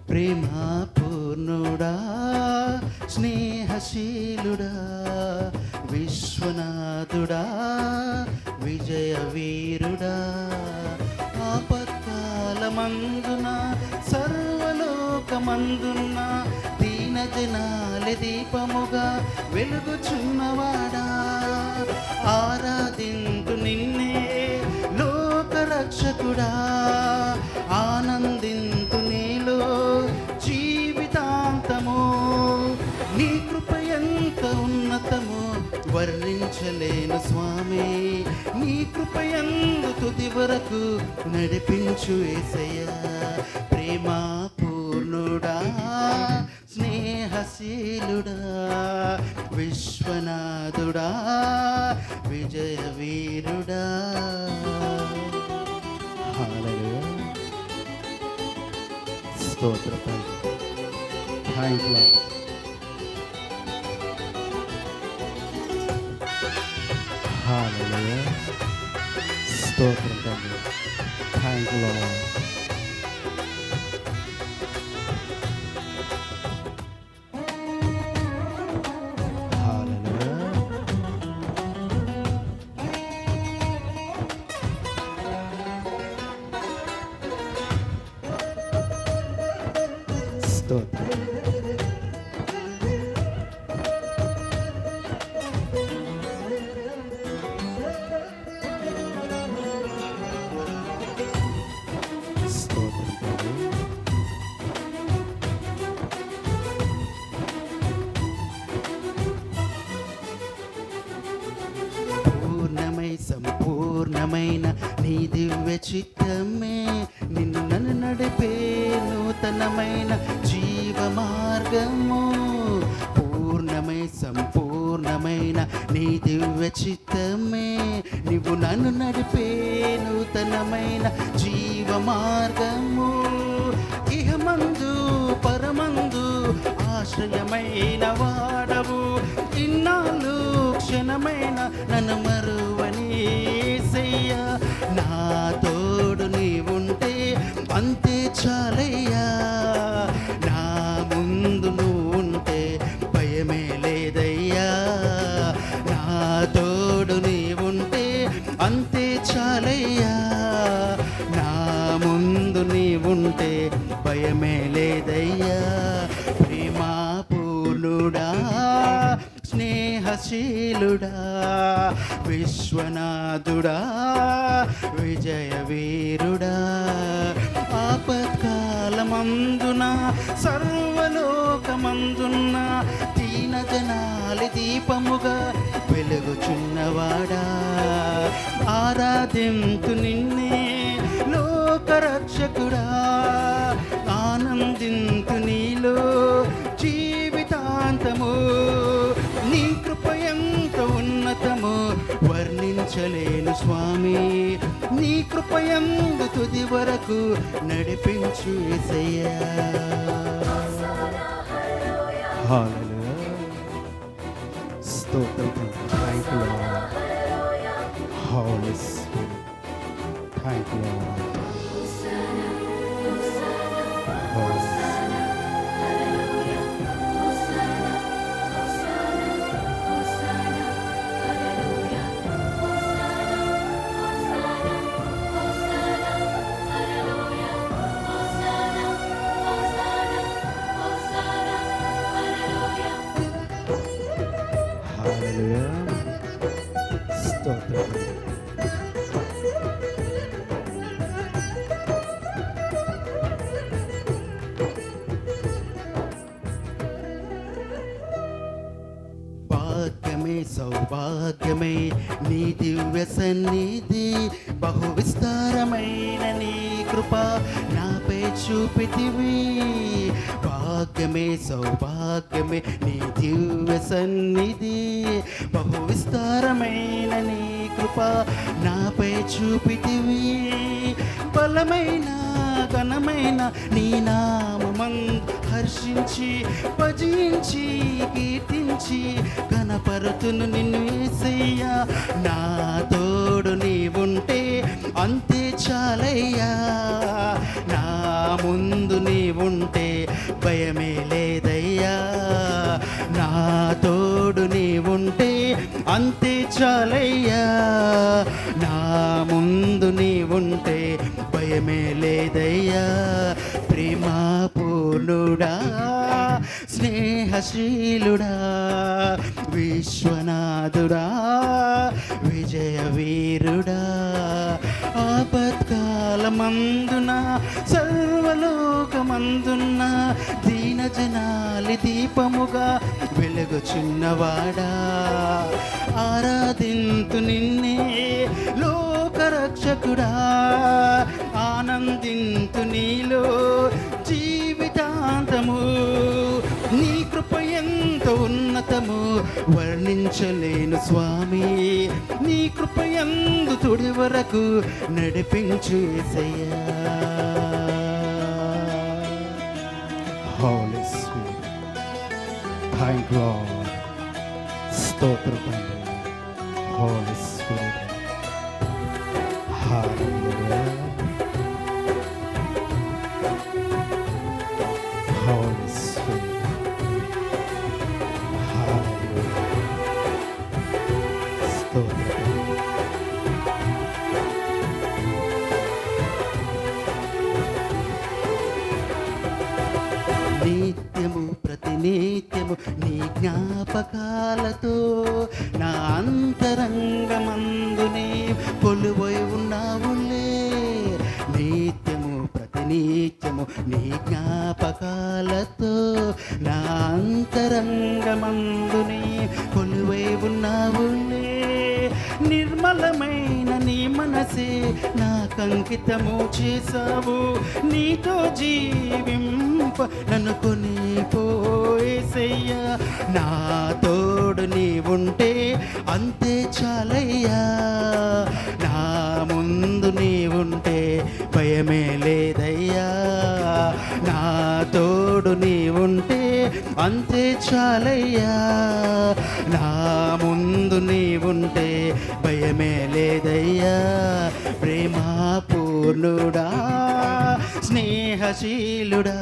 ప్రేమా పూర్ణుడా, స్నేహశీలుడా, విశ్వనాథుడా, విజయ వీరుడా, ఆపత్కాలమందున సర్వలోకమందున్న దీన జనాల దీపముగా వెలుగుచున్నవాడా, ఆరాధింతు నిన్నే లోకరక్షకుడా, ఆనందింతు నీలో జీవితాంతము. నీ కృప ఎంత ఉన్నతము వర్ణించలేను స్వామి, నీ కృప ఎందు తుది వరకు నడిపించు యేసయ్యా. ప్రేమా పూర్ణుడా, స్నేహశీలుడా, విశ్వనాథుడా, విజయ వీరుడా. హల్లెలూయా. స్తోత్రం. Thank you lord. హల్లెలూయా. స్తోత్రం తండ్రి. Thank you lord. హల్లెలూయా. స్తోత్రం. స్తోత్రం తండ్రి. పూర్ణమై సంపూర్ణమైన నీ దివ్య చిత్తమే నిన్ను నన్ను నడిపే నూతనమైన జీవ మార్గము. పూర్ణమై సంపూర్ణమైన నీ దివ్య చిత్తమే నీవు నన్ను నడిపే నూతనమైన జీవ మార్గము. ఇహమందు పరమందు ఆశ్రయమైన వాడవు, ఇన్నాళ్ళు క్షణమైన నన్ను మరువని యేసయ్యా. నా తోడు నీవుంటే అంతే చాలయ్యా, నా ముందు నువ్వుంటే భయమే లేదయ్యా. నా తోడు నీవుంటే అంతే చాలయ్యా, నా ముందు నీవుంటే భయమే లేదయ్యా. ప్రేమా పూర్ణుడా, స్నేహశీలుడా, విశ్వనాథుడా, విజయ వీరుడా, ఆపత్కాలమందున సర్వలోకమందున్న దీన జనాలి దీపముగా వెలుగుచున్నవాడా, ఆరాధింతు నిన్నే లోకరక్షకుడా, ఆనందింతు నీలో జీవితాంతము. నీ కృప ఎంత ఉన్నతము వర్ణించలేను స్వామి, నీ కృప ఎందు తుది వరకు నడిపించు యేసయ్యా. హల్లెలూయా. స్తోత్రం. Thank you lord. Holy spirit. Thank you lord. Holy hallelujah. స్తోత్రం. భాగ్యమే సౌభాగ్యమే నీ దివ్య సన్నిధి, బహు విస్తారమైన నీ కృప నాపై చూపితివి. భాగ్యమే సౌభాగ్యమే నీ దివ్య సన్నిధి, బహు విస్తారమైన నీ కృప నాపై చూపితివి. బలమైన ఘనమైన నీ నామమందు హర్షించి భజించి కీర్తించి ఘనపరుతును నిన్ను యేసయ్యా. నా తోడు నీవుంటే అంతే చాలయ్యా, నా ముందు నీవుంటే చాలయ్యా. నా ముందు నీ ఉంటే భయమే లేదయ్యా. ప్రేమ పూర్ణుడా, స్నేహశీలుడా, విశ్వనాథుడా, విజయ వీరుడా, ఆపత్కాలమందున సర్వలోకమందున్న దీన జనాలి దీపముగా వెలుగుచున్నవాడా, ఆరాధింతు నిన్నే లోకరక్షకుడా, ఆనందింతు నీలో జీవితాంతము. నీ కృప ఎంత ఉన్నతము వర్ణించలేను స్వామి. నీ కృప ఎందు తుడి వరకు నడిపించు యేసయ్యా. Holy Spirit, thank God. స్తోత్రం తండ్రి. Holy Spirit, hallelujah. Holy Spirit, hallelujah. స్తోత్రం. నిత్యము ప్రతినిత్యము నీ జ్ఞాపకాలతో నా అంతరంగమందునే కొలువై ఉన్నావులే. నిత్యము ప్రతినిత్యము నీ జ్ఞాపకాలతో నా అంతరంగమందునే కొలువై ఉన్నావులే. నిర్మలమైన నీ మనసే నాకంకితము చేసావు. నీతో జీవింప నన్ను కొనిపోయేసయ్యా. నా తోడు నీ ఉంటే అంతే చాలయ్యా. నా ముందు నీ ఉంటే భయమే లేదయ్యా. నా తోడు నీ ఉంటే అంతే చాలయ్యా. నా ముందు నీ ఉంటే భయమే లేదయ్యా. ప్రేమ పూర్ణుడా, స్నేహశీలుడా,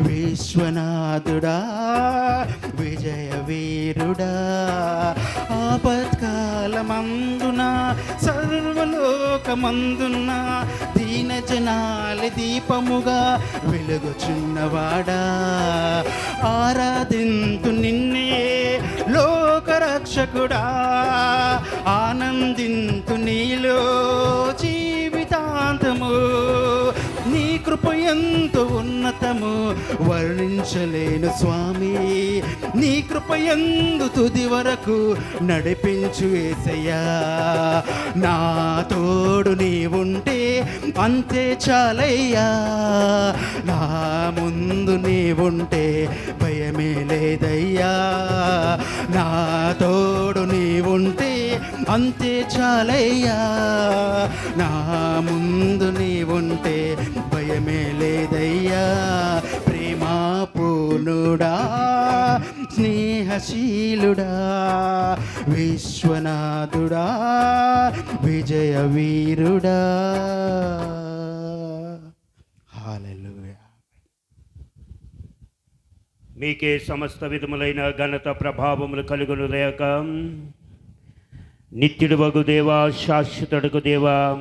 విశ్వనాథుడా, విజయ వీరుడా, ఆపత్కాలమందున సర్వలోకమందున్న దీన జనాలి దీపముగా వెలుగుచున్నవాడా, ఆరాధింతు నిన్నే లోకరక్షకుడా, ఆనందింతు నీలో జీవితాంతము. నీ కృప ఎంతో ఉన్నతము వర్ణించలేను స్వామి. నీ కృప ఎందు తుది వరకు నడిపించు యేసయ్యా. నా తోడు నీ ఉంటే అంతే చాలయ్యా. నా ముందు నీ ఉంటే భయమే లేదయ్యా. నా తోడు నీ ఉంటే అంతే చాలయ్యా. నా ముందు నీ ఉంటే భయమే లేదయ్యా. ప్రేమ పూర్ణుడా, స్నేహశీలుడా, విశ్వనాథుడా, విజయ వీరుడా. హల్లెలూయా. మీకే సమస్త విధములైన ఘనత ప్రభావములు కలుగును లేక, నిత్యుడు వగు దేవా, శాశ్వతుడుగు దేవా,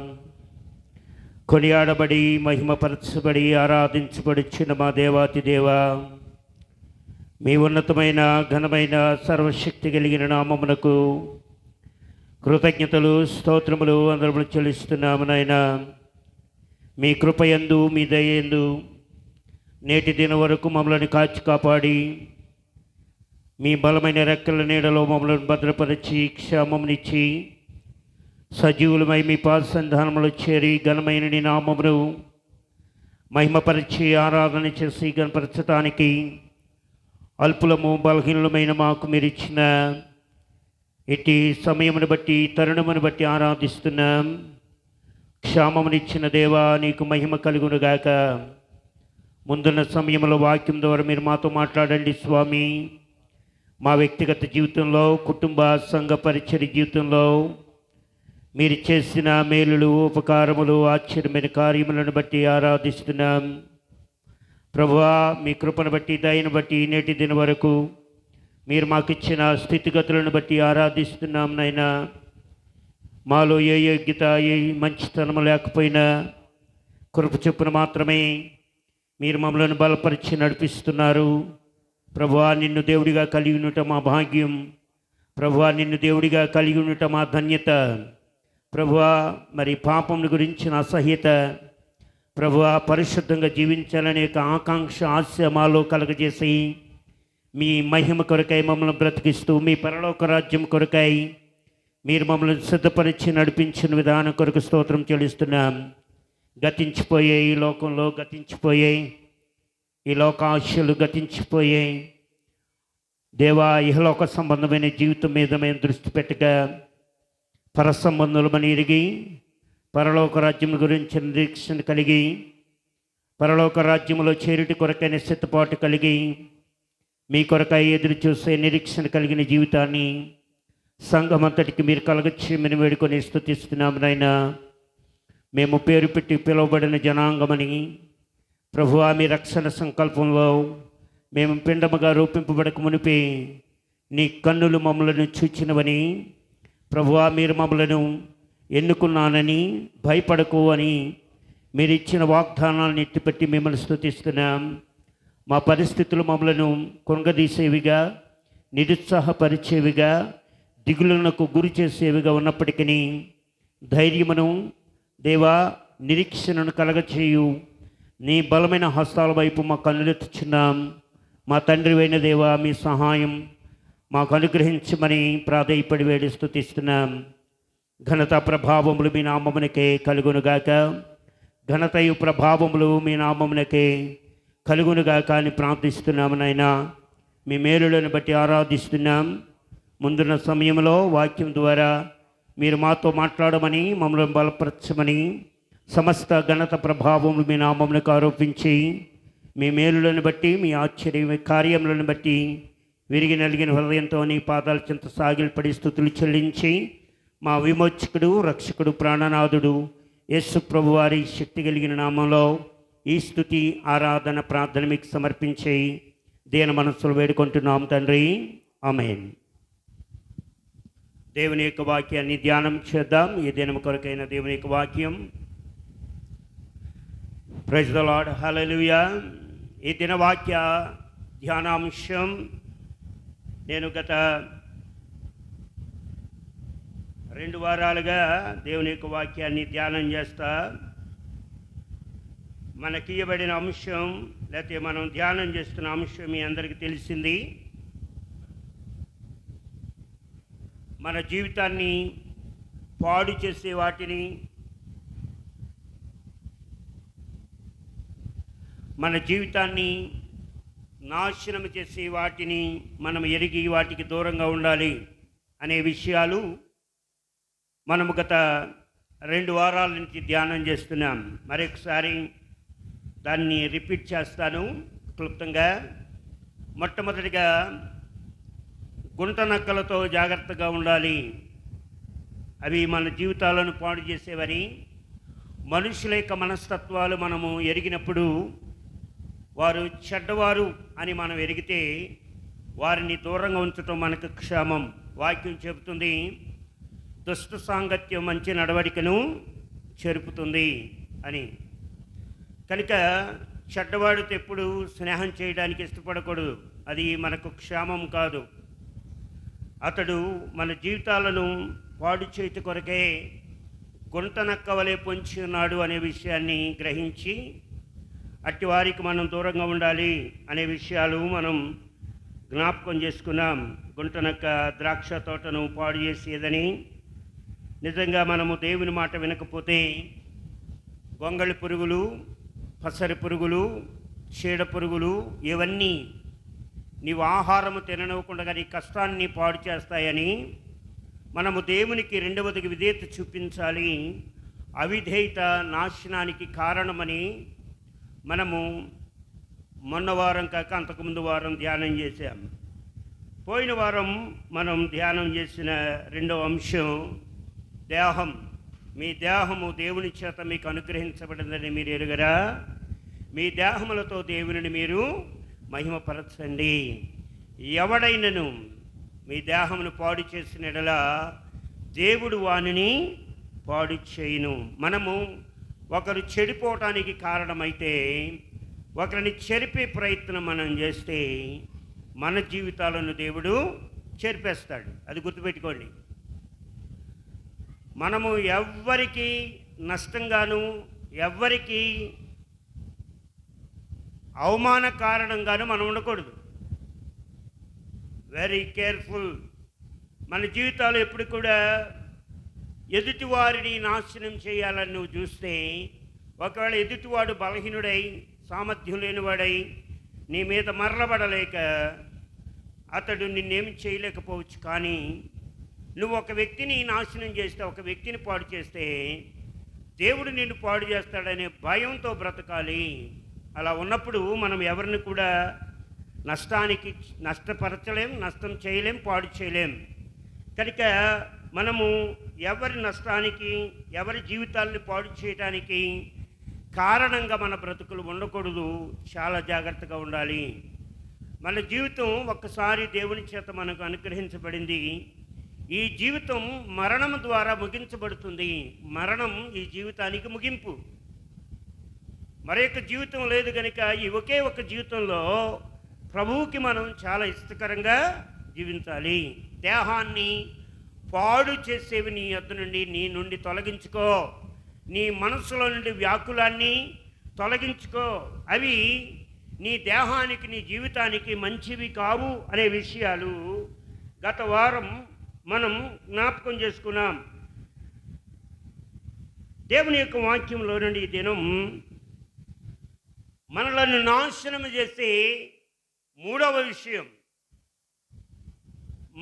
కొనియాడబడి మహిమపరచబడి ఆరాధించబడుచున్న మా దేవాతి దేవా, మీ ఉన్నతమైన ఘనమైన సర్వశక్తి కలిగిన నామమునకు కృతజ్ఞతలు స్తోత్రములు అందరము చెల్లిస్తున్నాము నాయనా. మీ కృపయందు మీ దయందు నేటి దిన వరకు మమ్మల్ని కాచి కాపాడి మీ బలమైన రెక్కల నీడలో మమ్మల్ని భద్రపరిచి క్షేమమునిచ్చి సజీవులమై మీ పాదసన్నిధానములో చేరి ఘనమైన నీ నామమును మహిమపరిచి ఆరాధన చేసి గణపరచటానికి అల్పులము బలహీనులమైన మాకు మీరు ఇచ్చిన ఇట్టి సమయమును బట్టి తరుణమును బట్టి ఆరాధిస్తున్నాం. క్షేమమునిచ్చిన దేవా నీకు మహిమ కలుగునుగాక. ముందున్న సమయంలో వాక్యం ద్వారా మీరు మాతో మాట్లాడండి స్వామి. మా వ్యక్తిగత జీవితంలో, కుటుంబ సంఘ పరిచర్య జీవితంలో మీరు చేసిన మేలులు, ఉపకారములు, ఆశ్చర్యమైన కార్యములను బట్టి ఆరాధిస్తున్నాం. ప్రభువా, మీ కృపను బట్టి దయను బట్టి నేటి దిన వరకు మీరు మాకు ఇచ్చిన స్థితిగతులను బట్టి ఆరాధిస్తున్నాం నాయనా. మాలో ఏ యోగ్యత ఏ మంచితనము లేకపోయినా కృప చొప్పున మాత్రమే మీరు మమ్మల్ని బలపరిచి నడిపిస్తున్నారు. ప్రభువా, నిన్ను దేవుడిగా కలిగి ఉండటం మా భాగ్యం. ప్రభువా, నిన్ను దేవుడిగా కలిగి ఉండటం మా ధన్యత. ప్రభువా, మరి పాపం గురించిన అసహ్యత, ప్రభువా, పరిశుద్ధంగా జీవించాలనే ఆకాంక్ష ఆశ మాలో కలగజేసి మీ మహిమ కొరకై మమ్మల్ని బ్రతికిస్తూ మీ పరలోక రాజ్యం కొరకై మీరు మమ్మల్ని సిద్ధపరిచి నడిపించిన విధానం కొరకు స్తోత్రం చెల్లిస్తున్నాం. గతించిపోయే ఈ లోకంలో గతించిపోయే ఈ లోక ఆశలు గతించిపోయే దేవా, ఇహలోక సంబంధమైన జీవితం మీద మేము దృష్టి పెట్టగా పర సంబంధులమని ఎరిగి పరలోక రాజ్యం గురించి నిరీక్షణ కలిగి పరలోక రాజ్యంలో చేరుటి కొరకైన సిద్ధపాటు కలిగి మీ కొరకై ఎదురు చూసే నిరీక్షణ కలిగిన జీవితాన్ని సంఘమంతటికి మీరు కలగచ్చేయమని వేడుకొని స్తుతిస్తున్నాము నాయనా. మేము పేరు పెట్టి పిలువబడిన జనాంగమని ప్రభువా, మీ రక్షణ సంకల్పంలో మేము పిండముగా రూపింపబడక మునిపే నీ కన్నులు మమ్మలను చూచినవని ప్రభువా, మీరు మమ్మలను ఎన్నుకున్నానని భయపడకు అని మీరు ఇచ్చిన వాగ్దానాలను ఎత్తిపెట్టి మిమ్మల్ని స్తుతిస్తున్నాం. మా పరిస్థితులు మమ్మలను కృంగదీసేవిగా, నిరుత్సాహపరిచేవిగా, దిగులునకు గురి చేసేవిగా ఉన్నప్పటికీ ధైర్యమును దేవా, నిరీక్షణను కలగచేయు నీ బలమైన హస్తాల వైపు మా కన్నులెత్తుచున్నాం. మా తండ్రి అయిన దేవా, మీ సహాయం మాకు అనుగ్రహించమని ప్రాధేయపడి వేడి స్తుతిస్తున్నాం. ఘనత ప్రభావములు మీ నామమునకే కలుగునుగాక, ఘనతయు ప్రభావములు మీ నామమునకే కలుగునుగాక అని ప్రార్థిస్తున్నాము నాయనా. మీ మేలులను బట్టి ఆరాధిస్తున్నాం. ముందున్న సమయంలో వాక్యం ద్వారా మీరు మాతో మాట్లాడమని మమ్మల్ని బలపరచమని సమస్త ఘనత ప్రభావములు మీ నామమునకు ఆరోపించి మీ మేలులను బట్టి మీ ఆశ్చర్య కార్యములను బట్టి విరిగి నలిగిన హృదయంతో నీ పాదాల చెంత సాగిలపడి స్తుతులు చెల్లించి మా విమోచకుడు, రక్షకుడు, ప్రాణనాథుడు యేసు ప్రభు వారి శక్తి కలిగిన నామంలో ఈ స్తుతి ఆరాధన ప్రార్థన మీకు సమర్పించి దీన మనస్సులు వేడుకుంటున్నాం తండ్రి. ఆమేన్. దేవుని యొక్క వాక్యాన్ని ధ్యానం చేద్దాం. ఈ దినం కొరకైన దేవుని యొక్క వాక్యం. ప్రైజ్ ద లార్డ్, హల్లెలూయా. ఈ దిన వాక్య ధ్యానాంశం నేను గత 2 వారాలుగా దేవుని యొక్క వాక్యాన్ని ధ్యానం చేస్తా. మనకి ఇవ్వబడిన అంశం లేకపోతే మనం ధ్యానం చేస్తున్న అంశం మీ అందరికీ తెలిసింది. మన జీవితాన్ని పాడు చేసే వాటిని, మన జీవితాన్ని నాశనం చేసే వాటిని మనం ఎరిగి వాటికి దూరంగా ఉండాలి అనే విషయాలు మనము గత 2 వారాల నుంచి ధ్యానం చేస్తున్నాం. మరొకసారి దాన్ని రిపీట్ చేస్తాను క్లుప్తంగా. మొట్టమొదటిగా గుంట నక్కలతో జాగ్రత్తగా ఉండాలి. అవి మన జీవితాలను పాడు చేసేవని, మనుషుల యొక్క మనస్తత్వాలు మనము ఎరిగినప్పుడు వారు చెడ్డవారు అని మనం ఎరిగితే వారిని దూరంగా ఉంచడం మనకు క్షేమం. వాక్యం చెబుతుంది, దుష్ట సాంగత్యం మంచి నడవడికను చెరుపుతుంది అని. కనుక చెడ్డవాడితో ఎప్పుడు స్నేహం చేయడానికి ఇష్టపడకూడదు. అది మనకు క్షేమం కాదు. అతడు మన జీవితాలను పాడు చేతి కొరకే గుంట నక్క వలె పొంచి ఉన్నాడు అనే విషయాన్ని గ్రహించి అట్టి వారికి మనం దూరంగా ఉండాలి అనే విషయాలు మనం జ్ఞాపకం చేసుకున్నాం. గుంట నక్క ద్రాక్ష తోటను పాడు చేసేదని. నిజంగా మనము దేవుని మాట వినకపోతే గొంగళి పురుగులు, పసరి పురుగులు, చీడ పురుగులు ఇవన్నీ నీవు ఆహారము తిననివ్వకుండా నీ కష్టాన్ని పాడు చేస్తాయని మనము దేవునికి రెండవదికి విధేయత చూపించాలి. అవిధేయత నాశనానికి కారణమని మనము మొన్న వారం కాక అంతకుముందు వారం ధ్యానం చేశాం. పోయిన వారం మనం ధ్యానం చేసిన రెండవ అంశం దేహం. మీ దేహము దేవుని చేత మీకు అనుగ్రహించబడిందని మీరు ఎరుగరా? మీ దేహములతో దేవునిని మీరు మహిమపరచండి. ఎవడైనను మీ దేహమును పాడు చేసిన యెడల దేవుడు వానిని పాడు చేయును. మనము ఒకరు చెడిపోవటానికి కారణమైతే, ఒకరిని చెరిపే ప్రయత్నం మనం చేస్తే మన జీవితాలను దేవుడు చెరిపేస్తాడు. అది గుర్తుపెట్టుకోండి. మనము ఎవ్వరికి నష్టంగాను, ఎవ్వరికి అవమాన కారణంగాను మనం ఉండకూడదు. Very careful. మన జీవితాలు ఎప్పుడు కూడా ఎదుటివారిని నాశనం చేయాలని నువ్వు చూస్తే, ఒకవేళ ఎదుటివాడు బలహీనుడై సామర్థ్యం లేనివాడై నీ మీద మరలబడలేక అతడు నిన్నేం చేయలేకపోవచ్చు. కానీ నువ్వు ఒక వ్యక్తిని నాశనం చేస్తే, ఒక వ్యక్తిని పాడు చేస్తే దేవుడు నిన్ను పాడు చేస్తాడనే భయంతో బ్రతకాలి. అలా ఉన్నప్పుడు మనం ఎవరిని కూడా నష్టపరచలేం, నష్టం చేయలేం, పాడు చేయలేం. కనుక మనము ఎవరి నష్టానికి, ఎవరి జీవితాలను పాడు చేయడానికి కారణంగా మన బ్రతుకులు ఉండకూడదు. చాలా జాగ్రత్తగా ఉండాలి. మన జీవితం ఒక్కసారి దేవుని చేత మనకు అనుగ్రహించబడింది. ఈ జీవితం మరణం ద్వారా ముగించబడుతుంది. మరణం ఈ జీవితానికి ముగింపు. మరొక జీవితం లేదు కనుక ఈ ఒకే ఒక జీవితంలో ప్రభువుకి మనం చాలా ఇష్టకరంగా జీవించాలి. దేహాన్ని పాడు చేసేవి నీ యొద్ద నుండి, నీ నుండి తొలగించుకో. నీ మనసులో నుండి వ్యాకులాన్ని తొలగించుకో. అవి నీ దేహానికి, నీ జీవితానికి మంచివి కావు అనే విషయాలు గత వారం మనం జ్ఞాపకం చేసుకున్నాం. దేవుని యొక్క వాక్యంలో నుండి ఈ దినం మనలను నాశనం చేసే మూడవ విషయం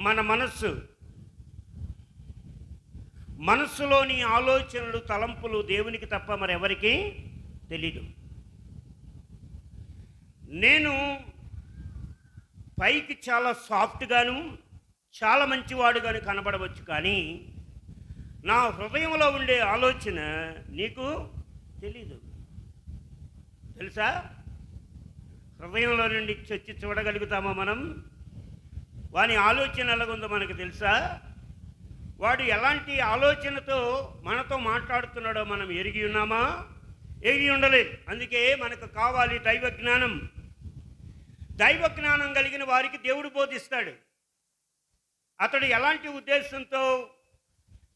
మన మనస్సులోని ఆలోచనలు, తలంపులు దేవునికి తప్ప మరెవరికి తెలీదు. నేను పైకి చాలా సాఫ్ట్గాను, చాలా మంచివాడుగాను కనబడవచ్చు, కానీ నా హృదయంలో ఉండే ఆలోచన నీకు తెలీదు. తెలుసా? హృదయంలో నుండి చొచ్చి చూడగలుగుతామా మనం? వాని ఆలోచన ఎలాగుందో మనకు తెలుసా? వాడు ఎలాంటి ఆలోచనతో మనతో మాట్లాడుతున్నాడో మనం ఎరిగి ఉన్నామా? ఎరిగి ఉండలేదు. అందుకే మనకు కావాలి దైవ జ్ఞానం. దైవ జ్ఞానం కలిగిన వారికి దేవుడు బోధిస్తాడు. అతడు ఎలాంటి ఉద్దేశంతో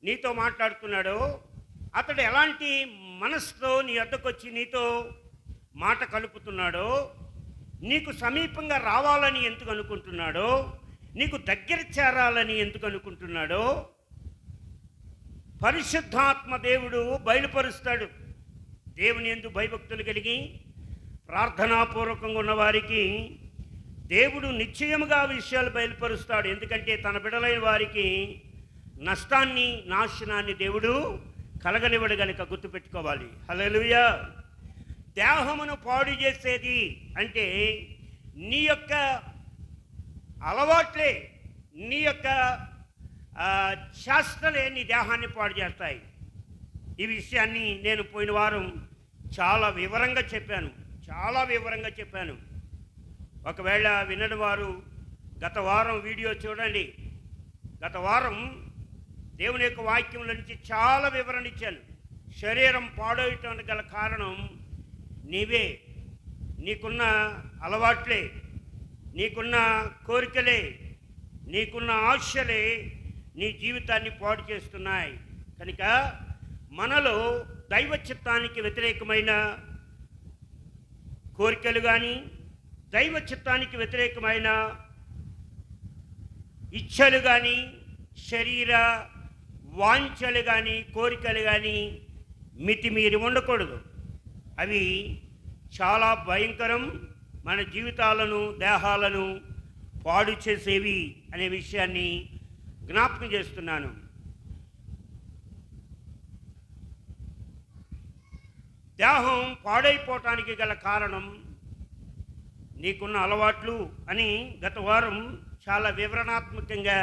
నీతో మాట్లాడుతున్నాడో, అతడు ఎలాంటి మనసుతో నీ వద్దకు వచ్చి నీతో మాట కలుపుతున్నాడో, నీకు సమీపంగా రావాలని ఎందుకు అనుకుంటున్నాడో, నీకు దగ్గర చేరాలని ఎందుకు అనుకుంటున్నాడో పరిశుద్ధాత్మ దేవుడు బయలుపరుస్తాడు. దేవుని యందు భయభక్తులు కలిగి ప్రార్థనాపూర్వకంగా ఉన్నవారికి దేవుడు నిశ్చయముగా విషయాలు బయలుపరుస్తాడు. ఎందుకంటే తన బిడ్డలైన వారికి నష్టాన్ని, నాశనాన్ని దేవుడు కలగనివ్వడు గనుక గుర్తుపెట్టుకోవాలి. హల్లెలూయా. దేహమును పాడు చేసేది అంటే నీ యొక్క అలవాట్లే, నీ యొక్క శాస్త్రలే నీ దేహాన్ని పాడు చేస్తాయి. ఈ విషయాన్ని నేను పోయిన వారం చాలా వివరంగా చెప్పాను. ఒకవేళ వినని వారు గత వారం వీడియో చూడండి. గత వారం దేవుని యొక్క వాక్యంలో నుంచి చాలా వివరణ ఇచ్చాను. శరీరం పాడవటానికి గల కారణం నీవే, నీకున్న అలవాట్లే, నీకున్న కోరికలే, నీకున్న ఆశలే నీ జీవితాన్ని పాడు చేస్తున్నాయి. కనుక మనలో దైవ చిత్తానికి వ్యతిరేకమైన కోరికలు కానీ, దైవ చిత్తానికి వ్యతిరేకమైన ఇచ్ఛలు కానీ, శరీర వాంఛలు కానీ, కోరికలు కానీ మితిమీరి ఉండకూడదు. అవి చాలా భయంకరం. మన జీవితాలను, దేహాలను పాడు చేసేవి అనే విషయాన్ని జ్ఞాపకం చేస్తున్నాను. దేహం పాడైపోవటానికి గల కారణం నీకున్న అలవాట్లు అని గత వారం చాలా వివరణాత్మకంగా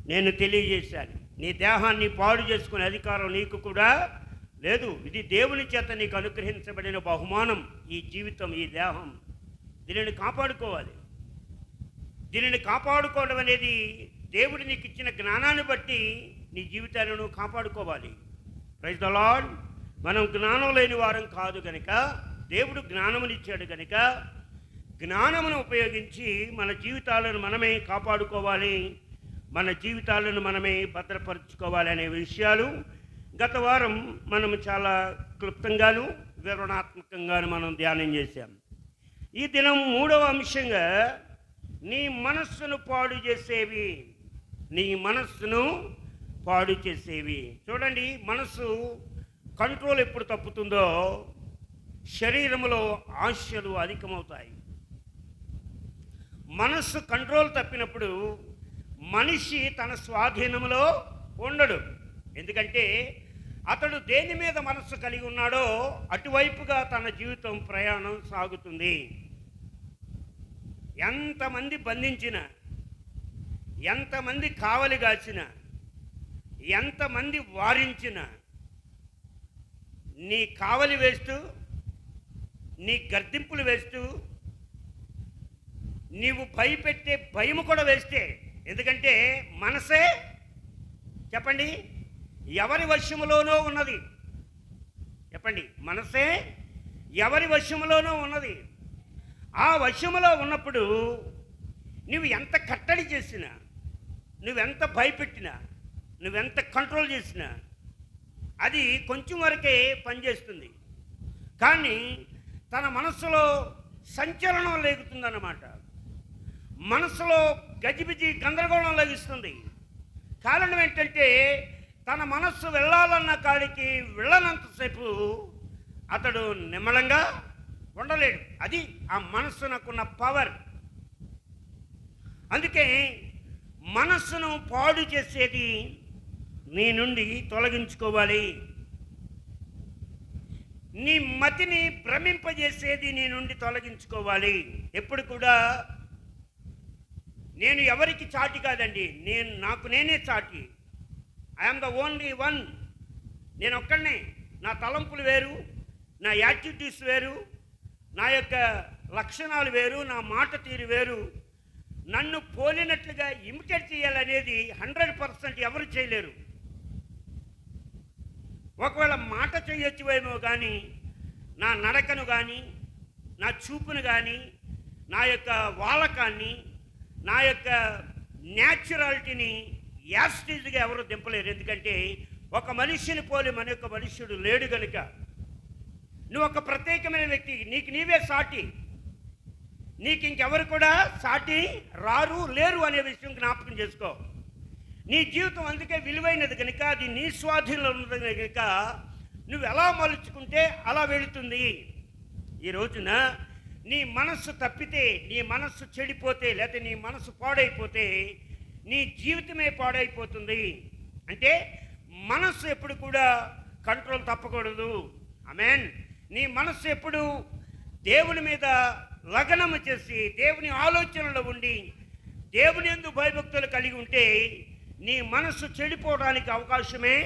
నేను తెలియజేశాను. నీ దేహాన్ని పాడు చేసుకునే అధికారం నీకు కూడా లేదు. ఇది దేవుని చేత నీకు అనుగ్రహించబడిన బహుమానం. ఈ జీవితం, ఈ దేహం, దీనిని కాపాడుకోవాలి. దీనిని కాపాడుకోవడం అనేది దేవుడు నీకు ఇచ్చిన జ్ఞానాన్ని బట్టి నీ జీవితాన్ని నువ్వు కాపాడుకోవాలి. Praise the lord. మనం జ్ఞానం లేని వారం కాదు కనుక, దేవుడు జ్ఞానమునిచ్చాడు కనుక జ్ఞానమును ఉపయోగించి మన జీవితాలను మనమే కాపాడుకోవాలి, మన జీవితాలను మనమే భద్రపరుచుకోవాలి అనే విషయాలు గత వారం మనం చాలా క్లుప్తంగాను వివరణాత్మకంగాను మనం ధ్యానం చేశాం. ఈ దినం మూడవ అంశంగా నీ మనస్సును పాడు చేసేవి, నీ మనస్సును పాడు చేసేవి. చూడండి, మనస్సు కంట్రోల్ ఎప్పుడు తప్పుతుందో శరీరంలో ఆశలు అధికమవుతాయి. మనస్సు కంట్రోల్ తప్పినప్పుడు మనిషి తన స్వాధీనంలో ఉండడు. ఎందుకంటే అతడు దేని మీద మనస్సు కలిగి ఉన్నాడో అటువైపుగా తన జీవితం ప్రయాణం సాగుతుంది. ఎంతమంది బంధించిన, ఎంతమంది కావలి గాచిన, ఎంతమంది వారించిన, నీ కావలి వేస్తూ, నీ గర్దింపులు వేస్తూ, నీవు భయపెట్టే భయము కూడా వేస్తే, ఎందుకంటే మనసే చెప్పండి ఎవరి వశములోనో ఉన్నది. చెప్పండి, మనసే ఎవరి వశములోనో ఉన్నది. ఆ వశములో ఉన్నప్పుడు నువ్వు ఎంత కట్టడి చేసినా, నువ్వెంత భయపెట్టినా, నువ్వెంత కంట్రోల్ చేసినా అది కొంచెం వరకే పనిచేస్తుంది. కానీ తన మనస్సులో సంచలనం లేగుతుందన్నమాట. మనస్సులో గజిబిజి గందరగోళం లభిస్తుంది. కారణం ఏంటంటే తన మనస్సు వెళ్ళాలన్న కాడికి వెళ్ళనంతసేపు అతడు నిమ్మలంగా ఉండలేడు. అది ఆ మనస్సునకున్న పవర్. అందుకే మనస్సును పాడు చేసేది నీ నుండి తొలగించుకోవాలి. నీ మతిని భ్రమింపజేసేది నీ నుండి తొలగించుకోవాలి. ఎప్పుడు కూడా నేను ఎవరికి చాటి కాదండి, నాకు నేనే చాటి. I'm the only one. నేను ఒక్కడనే. నా తలంపులు వేరు, నా యాటిట్యూడ్స్ వేరు, నా యొక్క లక్షణాలు వేరు, నా మాట తీరు వేరు. నన్ను పోలినట్లుగా ఇమిటేట్ చేయాలనేది 100% ఎవరు చేయలేరు. ఒకవేళ మాట చేయొచ్చువేమో కానీ నా నడకను కానీ, నా చూపును కానీ, నా యొక్క వాలకాన్ని, నా యొక్క న్యాచురాలిటీని యాస్టీజ్గా ఎవరు దింపలేరు. ఎందుకంటే ఒక మనిషిని పోలి మన యొక్క మనుష్యుడు లేడు గనుక. నువ్వు ఒక ప్రత్యేకమైన వ్యక్తి, నీకు నీవే సాటి, నీకు ఇంకెవరు కూడా సాటి రారు లేరు అనే విషయం జ్ఞాపకం చేసుకో. నీ జీవితం అందుకే విలువైనది కనుక, అది నీ స్వాధీనంలో ఉన్నది కనుక నువ్వు ఎలా మలుచుకుంటే అలా వెళుతుంది. ఈ రోజున నీ మనస్సు తప్పితే, నీ మనస్సు చెడిపోతే, లేకపోతే నీ మనస్సు పాడైపోతే నీ జీవితమే పాడైపోతుంది. అంటే మనస్సు ఎప్పుడు కూడా కంట్రోల్ తప్పకూడదు. ఆమేన్. నీ మనస్సు ఎప్పుడు దేవుని మీద లగ్నము చేసి, దేవుని ఆలోచనలో ఉండి, దేవుని యందు భయభక్తులు కలిగి ఉంటే నీ మనస్సు చెడిపోవడానికి అవకాశమే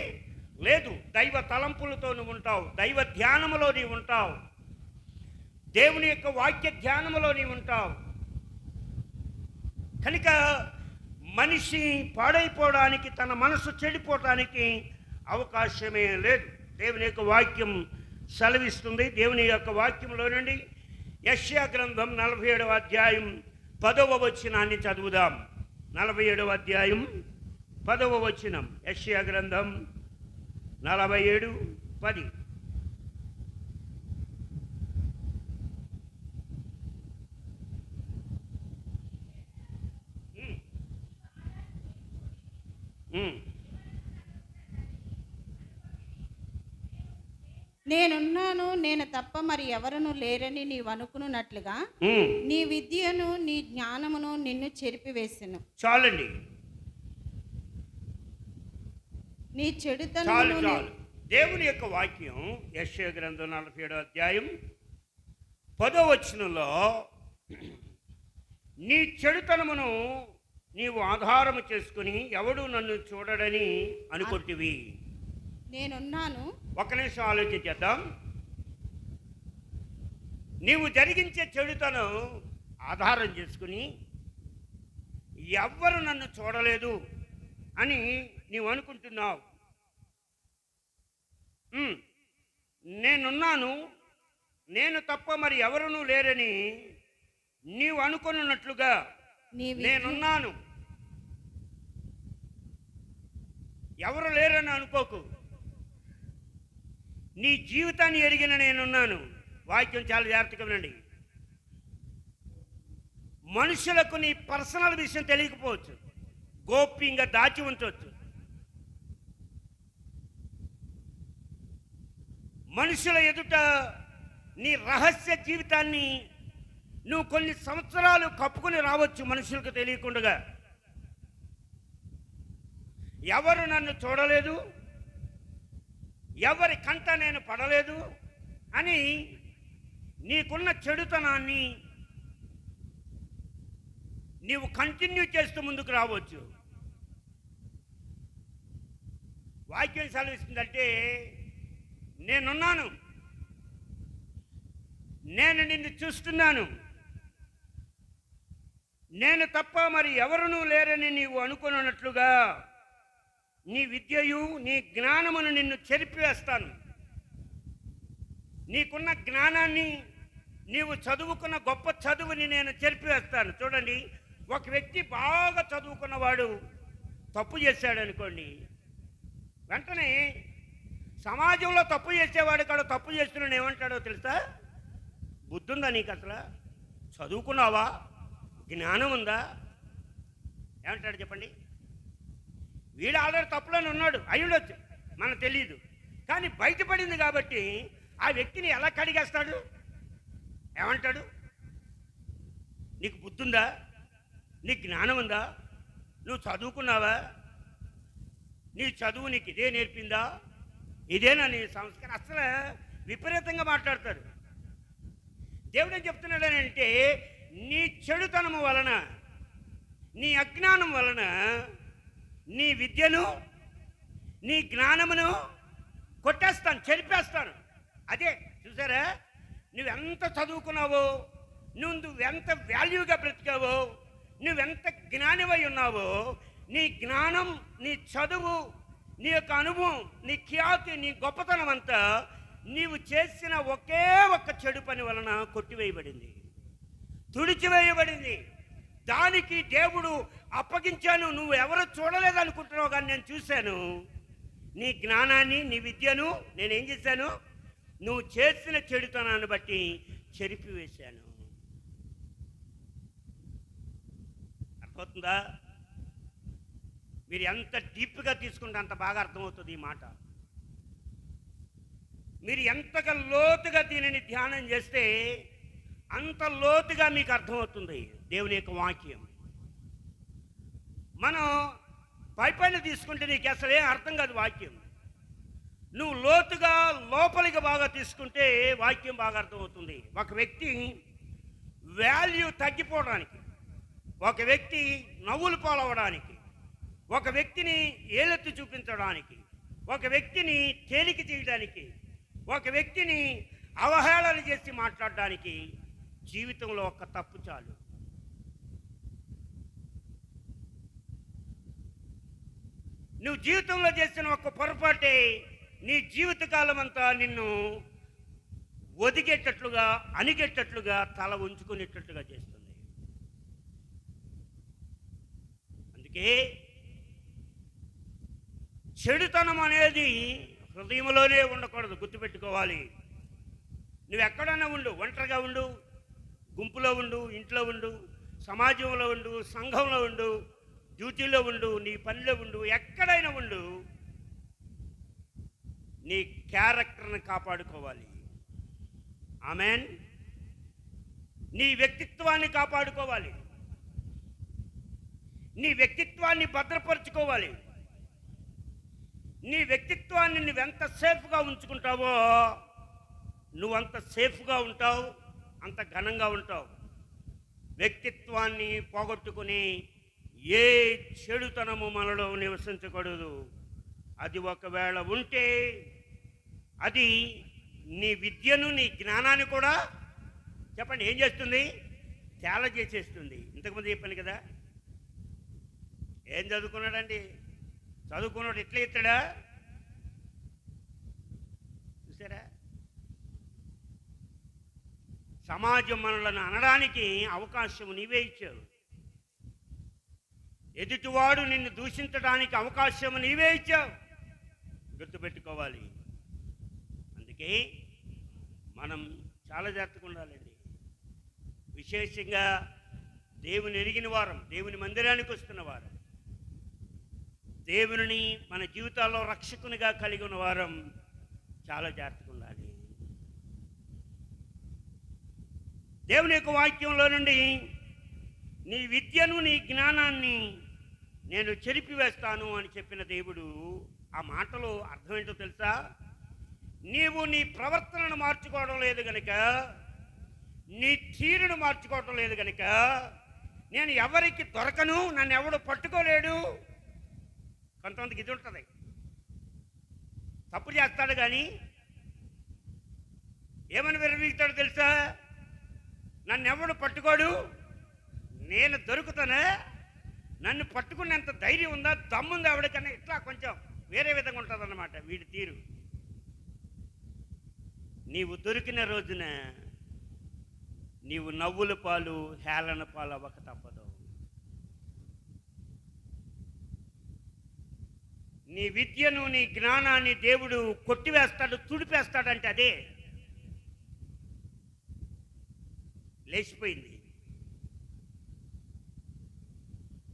లేదు. దైవ తలంపులతో నువ్వు ఉంటావు, దైవ ధ్యానములో నీవు ఉంటావు, దేవుని యొక్క వాక్య ధ్యానములో నీవు ఉంటావు. కనుక మనిషి పాడైపోవడానికి, తన మనసు చెడిపోవడానికి అవకాశమే లేదు. దేవుని యొక్క వాక్యం సెలవిస్తుంది. దేవుని యొక్క వాక్యంలో నుండి యెషయా గ్రంథం 47వ అధ్యాయం 10వ వచనాన్ని చదువుదాం. 47వ అధ్యాయం 10వ వచనం. యెషయా గ్రంథం 47:10. నేనున్నాను, నేను తప్ప మరి ఎవరును లేరని నీవు అనుకున్నట్లుగా నీ విద్యను, నీ జ్ఞానమును నిన్ను చెరిపివేసెను. చాలండి, నీ చాలు చెడుతనమును చాలు. దేవుని యొక్క వాక్యం యెషయా గ్రంథం 47వ అధ్యాయం 10వ వచనంలో, నీ చెడుతనమును నీవు ఆధారము చేసుకుని ఎవడు నన్ను చూడడని అనుకుంటివి. నేనున్నాను. ఒక నిమిషం ఆలోచించేద్దాం. నీవు జరిగించే చెడుతనం ఆధారం చేసుకుని ఎవ్వరు నన్ను చూడలేదు అని నీవు అనుకుంటున్నావు. నేనున్నాను, నేను తప్ప మరి ఎవరునూ లేరని నీవు అనుకున్నట్లుగా నేనున్నాను. ఎవరు లేరని అనుకోకు. నీ జీవితాన్ని ఎరిగిన నేనున్నాను. వాక్యం చాలా జాగ్రత్తగా వినండి. మనుషులకు నీ పర్సనల్ విషయం తెలియకపోవచ్చు, గోప్యంగా దాచి ఉంచవచ్చు. మనుషుల ఎదుట నీ రహస్య జీవితాన్ని నువ్వు కొన్ని సంవత్సరాలు కప్పుకొని రావచ్చు మనుషులకు తెలియకుండా. ఎవరు నన్ను చూడలేదు, ఎవరి కంట నేను పడలేదు అని నీకున్న చెడుతనాన్ని నీవు కంటిన్యూ చేస్తూ ముందుకు రావచ్చు. వాక్యం సెలవిస్తుందంటే, నేనున్నాను, నేను నిన్ను చూస్తున్నాను, నేను తప్ప మరి ఎవరునూ లేరని నీవు అనుకున్నట్లుగా నీ విద్యయు నీ జ్ఞానమును నిన్ను చెరిపివేస్తాను. నీకున్న జ్ఞానాన్ని, నీవు చదువుకున్న గొప్ప చదువుని నేను చెరిపివేస్తాను. చూడండి, ఒక వ్యక్తి బాగా చదువుకున్నవాడు తప్పు చేశాడు అనుకోండి, వెంటనే సమాజంలో తప్పు చేసేవాడు కాడ తప్పు చేస్తున్నాడు ఏమంటాడో తెలుసా? బుద్ధి ఉందా నీకు? అసలు చదువుకున్నావా? జ్ఞానం ఉందా? ఏమంటాడు చెప్పండి? వీడు ఆల్రెడీ తప్పులోనే ఉన్నాడు, అయ్యుండొచ్చు, మనకు తెలియదు. కానీ బయటపడింది కాబట్టి ఆ వ్యక్తిని ఎలా కడిగేస్తాడు? ఏమంటాడు? నీకు బుద్ధి ఉందా? నీకు జ్ఞానం ఉందా? నువ్వు చదువుకున్నావా? నీ చదువు నీకు ఇదే నేర్పిందా? ఇదేనా నీ సంస్కారం? అసలు విపరీతంగా మాట్లాడతాడు. దేవుడు ఏం చెప్తున్నాడనంటే, నీ చెడుతనము వలన, నీ అజ్ఞానం వలన నీ విద్యను, నీ జ్ఞానమును కొట్టేస్తాను, చెరిపేస్తాను. అదే చూసారా, నువ్వెంత చదువుకున్నావో, నువ్వెంత వాల్యూగా బ్రతికావో, నువ్వెంత జ్ఞానివై ఉన్నావో, నీ జ్ఞానం, నీ చదువు, నీ యొక్క అనుభవం, నీ ఖ్యాతి, నీ గొప్పతనం అంతా నీవు చేసిన ఒకే ఒక్క చెడు పని వలన కొట్టివేయబడింది, తుడిచివేయబడింది. దానికి దేవుడు అప్పగించాను. నువ్వు ఎవరో చూడలేదనుకుంటున్నావు, కానీ నేను చూశాను. నీ జ్ఞానాన్ని, నీ విద్యను నేనేం చేశాను? నువ్వు చేసిన చెడుతనాన్ని బట్టి చెరిపివేశాను. అర్థమవుతుందా? మీరు ఎంత డీప్గా తీసుకుంటే అంత బాగా అర్థమవుతుంది ఈ మాట. మీరు ఎంతగా లోతుగా దీనిని ధ్యానం చేస్తే అంత లోతుగా మీకు అర్థమవుతుంది దేవుని యొక్క వాక్యం. మనం పైపైన తీసుకుంటే నీకు అసలు ఏం అర్థం కాదు వాక్యం. నువ్వు లోతుగా లోపలికి బాగా తీసుకుంటే వాక్యం బాగా అర్థమవుతుంది. ఒక వ్యక్తి వాల్యూ తగ్గిపోవడానికి, ఒక వ్యక్తి నవ్వులు పాలవడానికి, ఒక వ్యక్తిని ఏలెత్తి చూపించడానికి, ఒక వ్యక్తిని తేలిక చేయడానికి, ఒక వ్యక్తిని అవహేళన చేసి మాట్లాడడానికి జీవితంలో ఒక్క తప్పు చాలు. నువ్వు జీవితంలో చేసిన ఒక్క పొరపాటే నీ జీవితకాలం అంతా నిన్ను ఒదిగేటట్లుగా, అణిగేటట్లుగా, తల ఉంచుకునేటట్లుగా చేస్తుంది. అందుకే చెడుతనం అనేది హృదయంలోనే ఉండకూడదు, గుర్తుపెట్టుకోవాలి. నువ్వు ఎక్కడైనా ఉండు, ఒంటరిగా ఉండు, గుంపులో ఉండు, ఇంట్లో ఉండు, సమాజంలో ఉండు, సంఘంలో ఉండు, డ్యూటీలో ఉండు, నీ పనిలో ఉండు, ఎక్కడైనా ఉండు, నీ క్యారెక్టర్ని కాపాడుకోవాలి. ఆమెన్. నీ వ్యక్తిత్వాన్ని కాపాడుకోవాలి, నీ వ్యక్తిత్వాన్ని భద్రపరుచుకోవాలి. నీ వ్యక్తిత్వాన్ని నువ్వెంత సేఫ్గా ఉంచుకుంటావో నువ్వంత సేఫ్గా ఉంటావు, అంత ఘనంగా ఉంటావు. వ్యక్తిత్వాన్ని పోగొట్టుకుని ఏ చెడుతనము మనలో నివసించకూడదు. అది ఒకవేళ ఉంటే అది నీ విద్యను, నీ జ్ఞానాన్ని కూడా చెప్పండి ఏం చేస్తుంది? తేల చేసేస్తుంది. ఇంతకుముందు చెప్పాను కదా, ఏం చదువుకున్నాడండి? చదువుకున్నాడు ఇట్లా ఇస్తాడా? చూసారా? సమాజం మనలను అనడానికి అవకాశం నీవే ఇచ్చావు. ఎదుటివాడు నిన్ను దూషించడానికి అవకాశం నీవే ఇచ్చావు. గుర్తుపెట్టుకోవాలి. అందుకే మనం చాలా జాగ్రత్తగా ఉండాలండి. విశేషంగా దేవుని ఎరిగిన వారం, దేవుని మందిరానికి వస్తున్న వారం, దేవుని మన జీవితాల్లో రక్షకునిగా కలిగి ఉన్న వారం చాలా జాగ్రత్తగా ఉండాలి. దేవుని యొక్క వాక్యంలో నుండి నీ విద్యను నీ జ్ఞానాన్ని నేను చెరిపివేస్తాను అని చెప్పిన దేవుడు, ఆ మాటలో అర్థం ఏంటో తెలుసా? నీవు నీ ప్రవర్తనను మార్చుకోవడం లేదు గనుక, నీ తీరును మార్చుకోవడం లేదు గనుక నేను ఎవరికి దొరకను, నన్ను ఎవడు పట్టుకోలేడు. కొంతమందికి ఇది ఉంటుంది, తప్పు చేస్తాడు కానీ ఏమని విరవీగుతాడు తెలుసా? నన్ను ఎవడు పట్టుకోడు, నేను దొరుకుతానే, నన్ను పట్టుకునేంత ధైర్యం ఉందా, దమ్ముందా ఎవడికన్నా, ఇట్లా కొంచెం వేరే విధంగా ఉంటుందన్నమాట వీడి తీరు. నీవు దొరికిన రోజున నీవు నవ్వుల పాలు, హేళన పాలు అవ్వక తప్పదు. నీ విద్యను నీ జ్ఞానాన్ని దేవుడు కొట్టివేస్తాడు, తుడిపేస్తాడంటే అదే లేచిపోయింది.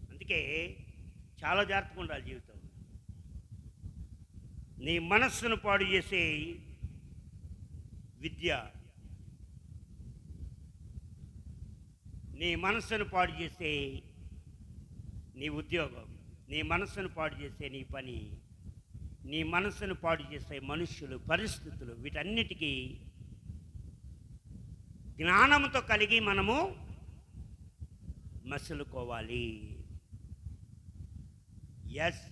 అందుకే చాలా జాగ్రత్తగా ఉండాలి జీవితం. నీ మనస్సును పాడు చేసే విద్య, నీ మనస్సును పాడు చేసే నీ ఉద్యోగం, నీ మనస్సును పాడు చేసే నీ పని, నీ మనస్సును పాడు చేసే మనుష్యులు, పరిస్థితులు, వీటన్నిటికీ జ్ఞానంతో కలిగి మనము మసులుకోవాలి. ఎస్.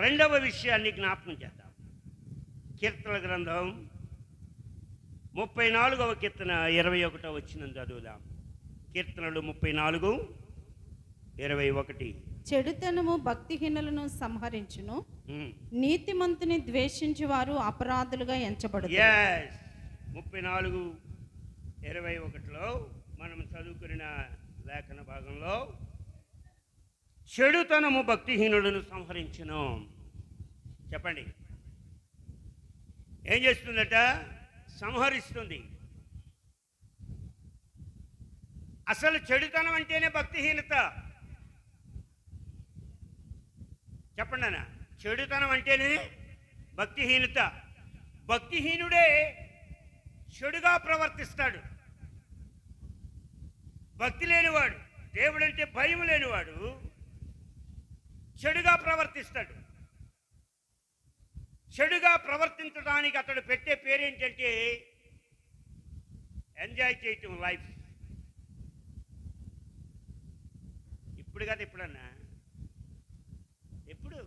రెండవ విషయాన్ని జ్ఞాపకం చేద్దాం. కీర్తనల గ్రంథం 34వ కీర్తన 21వ వచనం చదువుదాం. కీర్తనలు 34:21. చెడుతనము భక్తిహీనులను సంహరించును, నీతిమంతుని ద్వేషించు వారు అపరాధులుగా ఎంచబడుతారు. 34:21లో మనం చదువుకున్న లేఖన భాగంలో చెడుతనము భక్తిహీనులను సంహరించును. చెప్పండి, ఏం చేస్తుందట? సంహరిస్తుంది. అసలు చెడుతనం అంటేనే భక్తిహీనత. చెప్పండి అన్న, చెడుతనం అంటేనే భక్తిహీనత. భక్తిహీనుడే చెడుగా ప్రవర్తిస్తాడు. భక్తి లేనివాడు, దేవుడంటే భయం లేనివాడు చెడుగా ప్రవర్తిస్తాడు. చెడుగా ప్రవర్తించడానికి అతడు పెట్టే పేరేంటంటే ఎంజాయ్ చేయటం లైఫ్. ఇప్పుడు కదా, ఎప్పుడన్నా, ఎప్పుడు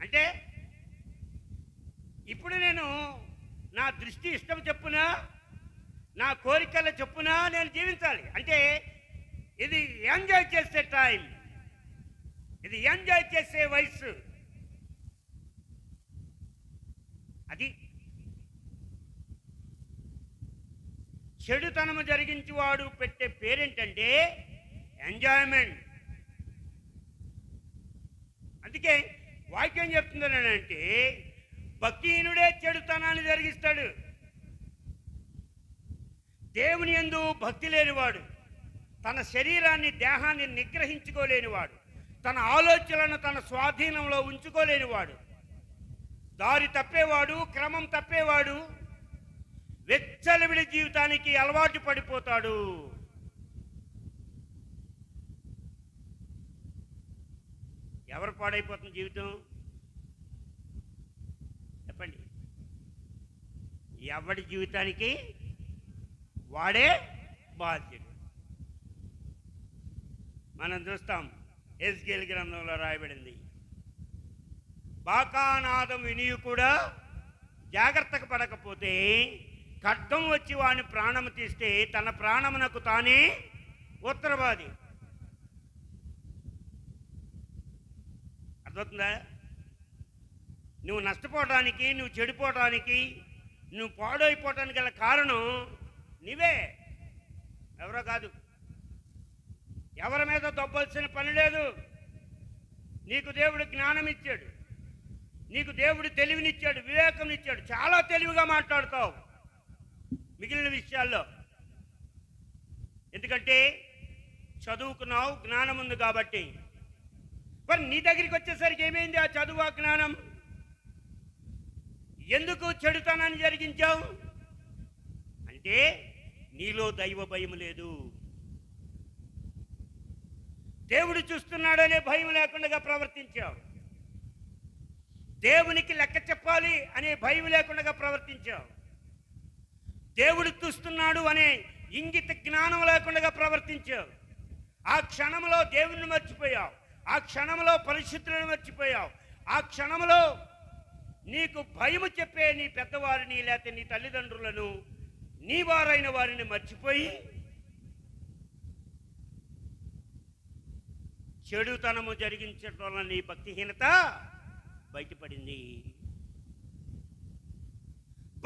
అంటే ఇప్పుడు నేను నా దృష్టి ఇష్టం చెప్పునా, నా కోరికల చెప్పునా నేను జీవించాలి. అంటే ఇది ఎంజాయ్ చేసే టైం, ఇది ఎంజాయ్ చేసే వయసు. అది చెడుతనము జరిగించేవాడు పెట్టే పేరేంటంటే ఎంజాయ్మెంట్. అందుకే వాక్యం చెప్తుందనంటే భక్తిహీనుడే చెడుతనాన్ని జరిగిస్తాడు. దేవుని యందు భక్తి లేనివాడు, తన శరీరాన్ని, దేహాన్ని నిగ్రహించుకోలేనివాడు, తన ఆలోచనలను తన స్వాధీనంలో ఉంచుకోలేనివాడు, దారి తప్పేవాడు, క్రమం తప్పేవాడు, వెచ్చలవిడి జీవితానికి అలవాటు పడిపోతాడు. ఎవరు పాడైపోతుంది జీవితం? చెప్పండి. ఎవడి జీవితానికి వాడే బాధ్యుడు. మనం చూస్తాం, ఎజ్కేలు గ్రంథంలో రాయబడింది, బాకానాదం వినియు కూడా జాగ్రత్తగా పడకపోతే ఖడ్గం వచ్చి వాని ప్రాణము తీస్తే తన ప్రాణమునకు తానే ఉత్తరవాది. అర్థవుతుందా? నువ్వు నష్టపోవడానికి, నువ్వు చెడిపోవడానికి, నువ్వు పాడైపోవటానికి గల కారణం నీవే, ఎవరో కాదు. ఎవరి మీద దొబ్బవలసిన పని లేదు. నీకు దేవుడు జ్ఞానం ఇచ్చాడు, నీకు దేవుడు తెలివినిచ్చాడు, వివేకం ఇచ్చాడు. చాలా తెలివిగా మాట్లాడతావు మిగిలిన విషయాల్లో, ఎందుకంటే చదువుకున్నావు, జ్ఞానం ఉంది కాబట్టి. మరి నీ దగ్గరికి వచ్చేసరికి ఏమైంది ఆ చదువు, ఆ జ్ఞానం? ఎందుకు చెడుతనాన్ని జరిగించావు అంటే నీలో దైవ భయం లేదు. దేవుడు చూస్తున్నాడనే భయం లేకుండా ప్రవర్తించావు. దేవునికి లెక్క చెప్పాలి అనే భయం లేకుండా ప్రవర్తించావు. దేవుడు చూస్తున్నాడు అనే ఇంగిత జ్ఞానం లేకుండా ప్రవర్తించావు. ఆ క్షణంలో దేవుణ్ణి మర్చిపోయావు, ఆ క్షణంలో పరిశుద్ధులను మర్చిపోయావు, ఆ క్షణంలో నీకు భయము చెప్పే నీ పెద్దవారిని, లేకపోతే నీ తల్లిదండ్రులను, నీ వారైన వారిని మర్చిపోయి చెడుతనము జరిగించడం వలన నీ భక్తిహీనత బయటపడింది.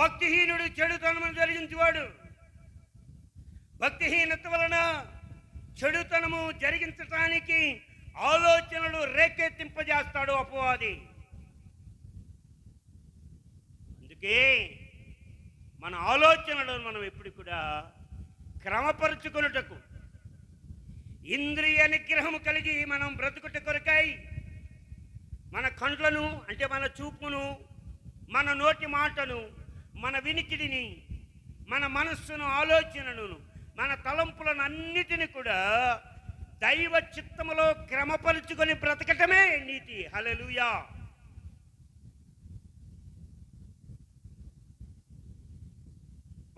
భక్తిహీనుడు చెడుతనము జరిగించేవాడు. భక్తిహీనత వలన చెడుతనము జరిగించటానికి ఆలోచనలు రేకెత్తింపజేస్తాడు అపవాది. అందుకే మన ఆలోచనలను మనం ఎప్పుడు కూడా క్రమపరుచుకొనుటకు, ఇంద్రియ నిగ్రహము కలిగి మనం బ్రతుకుట కొరకై మన కండ్లను అంటే మన చూపును, మన నోటి మాటను, మన వినికిడిని, మన మనస్సును, ఆలోచనను, మన తలంపులను అన్నిటిని కూడా దైవ చిత్తములో క్రమపరుచుకొని బ్రతకటమే నీతి. హల్లెలూయా.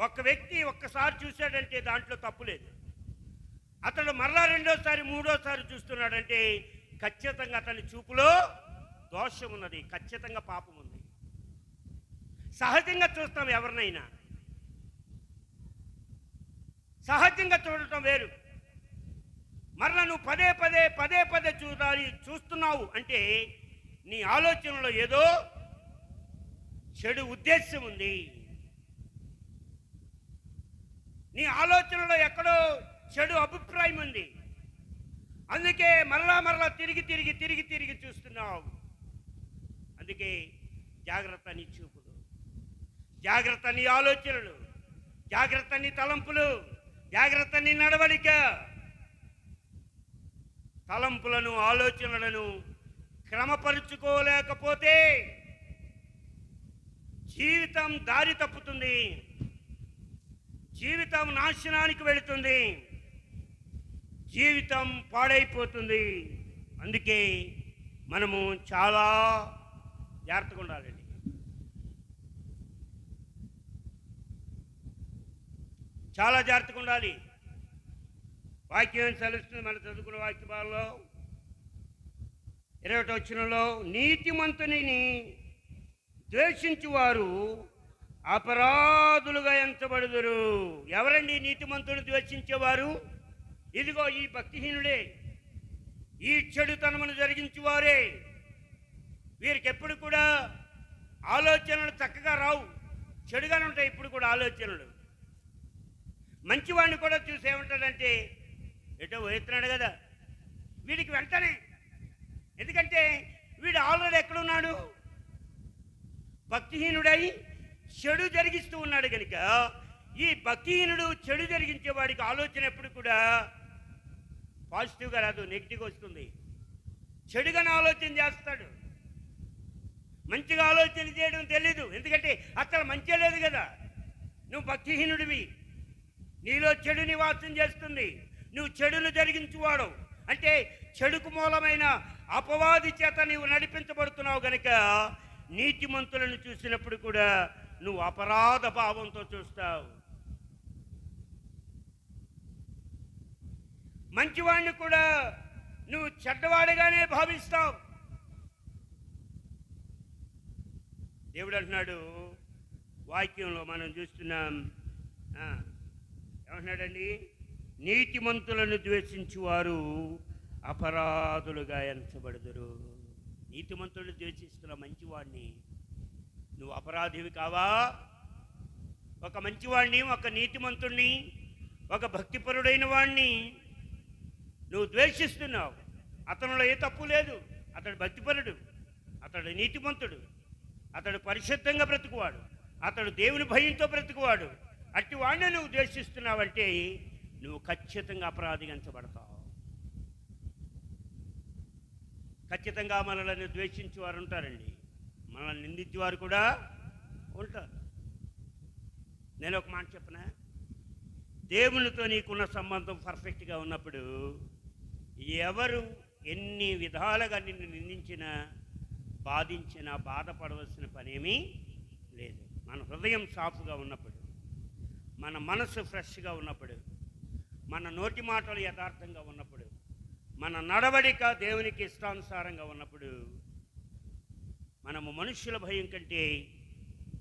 ఒక వ్యక్తి ఒక్కసారి చూశాడంటే దాంట్లో తప్పు లేదు. అతడు మరలా రెండోసారి, మూడోసారి చూస్తున్నాడంటే ఖచ్చితంగా అతని చూపులో దోషం ఉన్నది, ఖచ్చితంగా పాపం ఉంది. సహజంగా చూస్తాం ఎవరినైనా, సహజంగా చూడటం వేరు. మరలా నువ్వు పదే పదే చూస్తున్నావు అంటే నీ ఆలోచనలో ఏదో చెడు ఉద్దేశం ఉంది. నీ ఆలోచనలో ఎక్కడో చెడు అభిప్రాయం ఉంది. అందుకే మరలా తిరిగి చూస్తున్నావు. అందుకే జాగ్రత్త నీ చూపులు, జాగ్రత్త నీ ఆలోచనలు, జాగ్రత్త నీ తలంపులు, జాగ్రత్త నీ నడవడిక. తలంపులను, ఆలోచనలను క్రమపరుచుకోలేకపోతే జీవితం దారి తప్పుతుంది, జీవితం నాశనానికి వెళుతుంది, జీవితం పాడైపోతుంది. అందుకే మనము చాలా జాగ్రత్తగా ఉండాలండి. చాలా జాగ్రత్తగా ఉండాలి. వాక్యం సెలవుస్తుంది. మనం చదువుకున్న వాక్య భాగంలో 21వ వచనంలో, నీతిమంతుని ద్వేషించువారు అపరాధులుగా ఎంచబడుదురు. ఎవరండి నీతిమంతుని ద్వేషించేవారు? ఇదిగో ఈ భక్తిహీనుడే, ఈ చెడుతనమును జరిగించేవారే. వీరికి ఎప్పుడు కూడా ఆలోచనలు చక్కగా రావు, చెడుగానే ఉంటాయి ఎప్పుడు కూడా ఆలోచనలు. మంచివాడిని కూడా చూసి ఏమంటాడంటే ఎటో పోతున్నాడు కదా, వీడికి వెంటనే, ఎందుకంటే వీడు ఆల్రెడీ ఎక్కడున్నాడు, భక్తిహీనుడై చెడు జరిగిస్తూ ఉన్నాడు కనుక ఈ భక్తిహీనుడు చెడు జరిగించే వాడికి ఆలోచన ఎప్పుడు కూడా పాజిటివ్గా రాదు, నెగిటివ్గా వస్తుంది. చెడుగానే ఆలోచన చేస్తాడు, మంచిగా ఆలోచన చేయడం తెలీదు. ఎందుకంటే అసలు మంచి లేదు కదా. నువ్వు భక్తిహీనుడివి, నీలో చెడు నివాసం చేస్తుంది, నువ్వు చెడును జరిగించువాడు. అంటే చెడుకు మూలమైన అపవాది చేత నీవు నడిపించబడుతున్నావు గనుక నీతిమంతులను చూసినప్పుడు కూడా నువ్వు అపరాధ భావంతో చూస్తావు. మంచివాడిని కూడా నువ్వు చెడ్డవాడిగానే భావిస్తావు. దేవుడు అంటున్నాడు వాక్యంలో, మనం చూస్తున్నాం, ఏమంటున్నాడండి, నీతిమంతులను ద్వేషించువారు అపరాధులుగా ఎంచబడుదురు. నీతిమంతుడిని ద్వేషిస్తున్న మంచివాడిని. నువ్వు అపరాధివి కావా? ఒక మంచివాడిని, ఒక నీతిమంతుడిని, ఒక భక్తిపరుడైన వాడిని నువ్వు ద్వేషిస్తున్నావు. అతనిలో ఏ తప్పు లేదు. అతడు భక్తిపరుడు, అతడు నీతిమంతుడు, అతడు పరిశుద్ధంగా బ్రతుకువాడు, అతడు దేవుని భయంతో బ్రతుకువాడు. అట్టి వాడిని నువ్వు ద్వేషిస్తున్నావంటే నువ్వు ఖచ్చితంగా అపరాధించబడతావు. ఖచ్చితంగా మనల్ని ద్వేషించేవారు ఉంటారండి, మనల్ని నిందించేవారు కూడా ఉంటారు. నేను ఒక మాట చెప్పనా, దేవునితో నీకున్న సంబంధం పర్ఫెక్ట్గా ఉన్నప్పుడు ఎవరు ఎన్ని విధాలుగా నిన్ను నిందించినా, బాధించినా బాధపడవలసిన పనేమీ లేదు. మన హృదయం సాఫ్గా ఉన్నప్పుడు, మన మనసు ఫ్రెష్గా ఉన్నప్పుడు, మన నోటి మాటలు యథార్థంగా ఉన్నప్పుడు, మన నడవడిక దేవునికి ఇష్టానుసారంగా ఉన్నప్పుడు, మనము మనుష్యుల భయం కంటే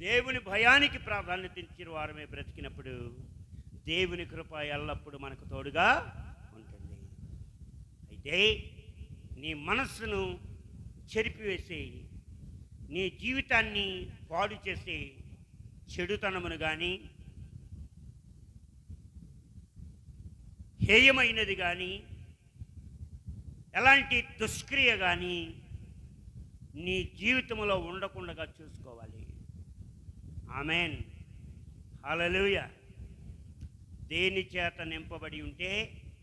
దేవుని భయానికి ప్రాధాన్యత ఇచ్చిన వారమే బ్రతికినప్పుడు దేవుని కృప ఎల్లప్పుడూ మనకు తోడుగా ఉంటుంది. అయితే నీ మనస్సును చెరిపివేసి, నీ జీవితాన్ని పాడు చేసి చెడుతనమును కానీ, హేయమైనది కానీ, ఎలాంటి దుష్క్రియ కానీ నీ జీవితంలో ఉండకుండా చూసుకోవాలి. ఆమెన్, హల్లెలూయా. దేని చేత నింపబడి ఉంటే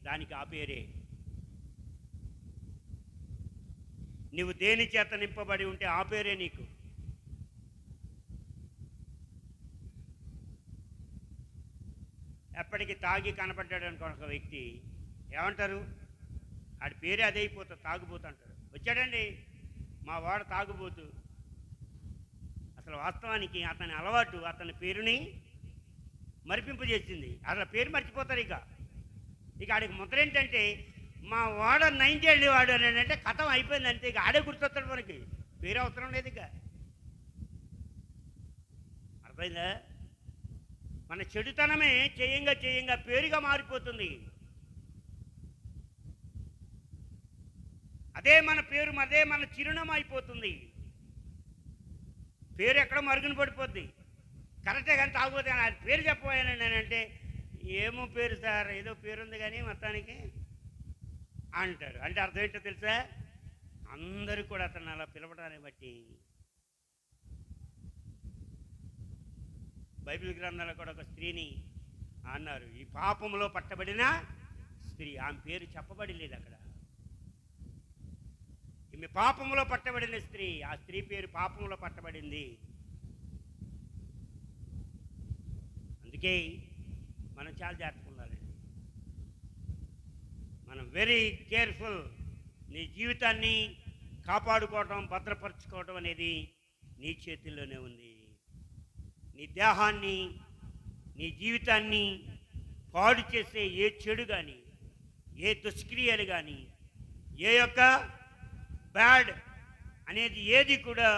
దానికి ఆ పేరే. నువ్వు దేని చేత నింపబడి ఉంటే ఆ పేరే నీకు. ఎప్పటికీ తాగి కనపడ్డాడు అనుకో ఒక వ్యక్తి, ఏమంటారు? ఆడి పేరే అదే అయిపోతుంది, తాగుబోతు అంటారు. వచ్చాడండి మా వాడు తాగుబోతు. అసలు వాస్తవానికి అతని అలవాటు అతని పేరుని మరిపింపజేసింది. అసలు పేరు మర్చిపోతారు. ఇక ఆడికి ముద్ర ఏంటంటే మా వాడ 90 ఏళ్ళు వాడు అని అంటే కథం అయిపోయింది అంతే. ఇక ఆడే గుర్తొస్తాడు, మనకి పేరు అవసరం లేదు. ఇక అర్థమైందా? మన చెడుతనమే చేయంగా పేరుగా మారిపోతుంది. అదే మన పేరు, అదే మన చిరునామా అయిపోతుంది. పేరు ఎక్కడ మరుగున పడిపోద్ది. కరెక్టే కానీ తాగుపోతే అది పేరు చెప్పబోయాను నేనంటే, ఏమో పేరు సార్, ఏదో పేరు ఉంది కానీ మొత్తానికి అంటారు. అంటే అర్థం ఏంటో తెలుసా? అందరూ కూడా అతను అలా పిలవడాన్ని బట్టి బైబిల్ గ్రంథాల్లో కూడా ఒక స్త్రీని అన్నారు, ఈ పాపంలో పట్టబడిన స్త్రీ. ఆమె పేరు చెప్పబడి లేదు అక్కడ. ఈమె పాపంలో పట్టబడిన స్త్రీ. ఆ స్త్రీ పేరు పాపంలో పట్టబడింది. అందుకే మనం చాలా జాగ్రత్తగా ఉండాలండి. మనం వెరీ కేర్ఫుల్. నీ జీవితాన్ని కాపాడుకోవటం, భద్రపరచుకోవటం అనేది నీ చేతుల్లోనే ఉంది. నీ దేహాన్ని, నీ జీవితాన్ని పాడు చేసే ఏ చెడు కానీ, ఏ దుష్క్రియలు కానీ, ఏ యొక్క బ్యాడ్ అనేది ఏది కూడా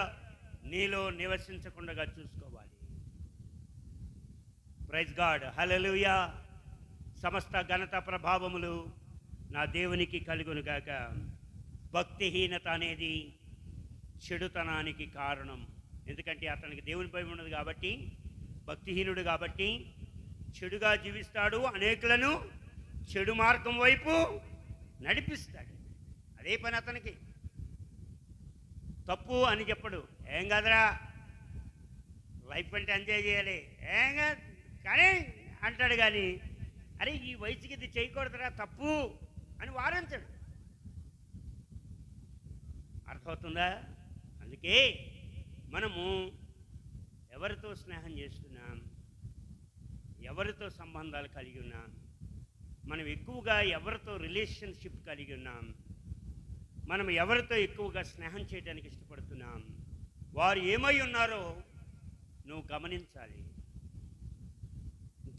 నీలో నివసించకుండా చూసుకోవాలి. ప్రైజ్ గాడ్, హల్లెలూయా. సమస్త ఘనత ప్రభావములు నా దేవునికి కలుగును గాక. భక్తిహీనత అనేది చెడుతనానికి కారణం. ఎందుకంటే అతనికి దేవుని భయం ఉన్నది కాబట్టి, భక్తిహీనుడు కాబట్టి చెడుగా జీవిస్తాడు, అనేకులను చెడు మార్గం వైపు నడిపిస్తాడు. అదే పని అతనికి. తప్పు అని చెప్పడు, ఏం కాదురా లైఫ్ అంటే ఎంజాయ్ చేయాలి, ఏం కాదు కానీ అంటాడు. కానీ అరే ఈ వయసుకి ఇది చేయకూడదురా, తప్పు అని వారించాడు. అర్థమవుతుందా? అందుకే మనము ఎవరితో స్నేహం చేస్తున్నాం, ఎవరితో సంబంధాలు కలిగి ఉన్నాం, మనం ఎక్కువగా ఎవరితో రిలేషన్షిప్ కలిగి ఉన్నాం, మనం ఎవరితో ఎక్కువగా స్నేహం చేయడానికి ఇష్టపడుతున్నాం, వారు ఏమై ఉన్నారో నువ్వు గమనించాలి.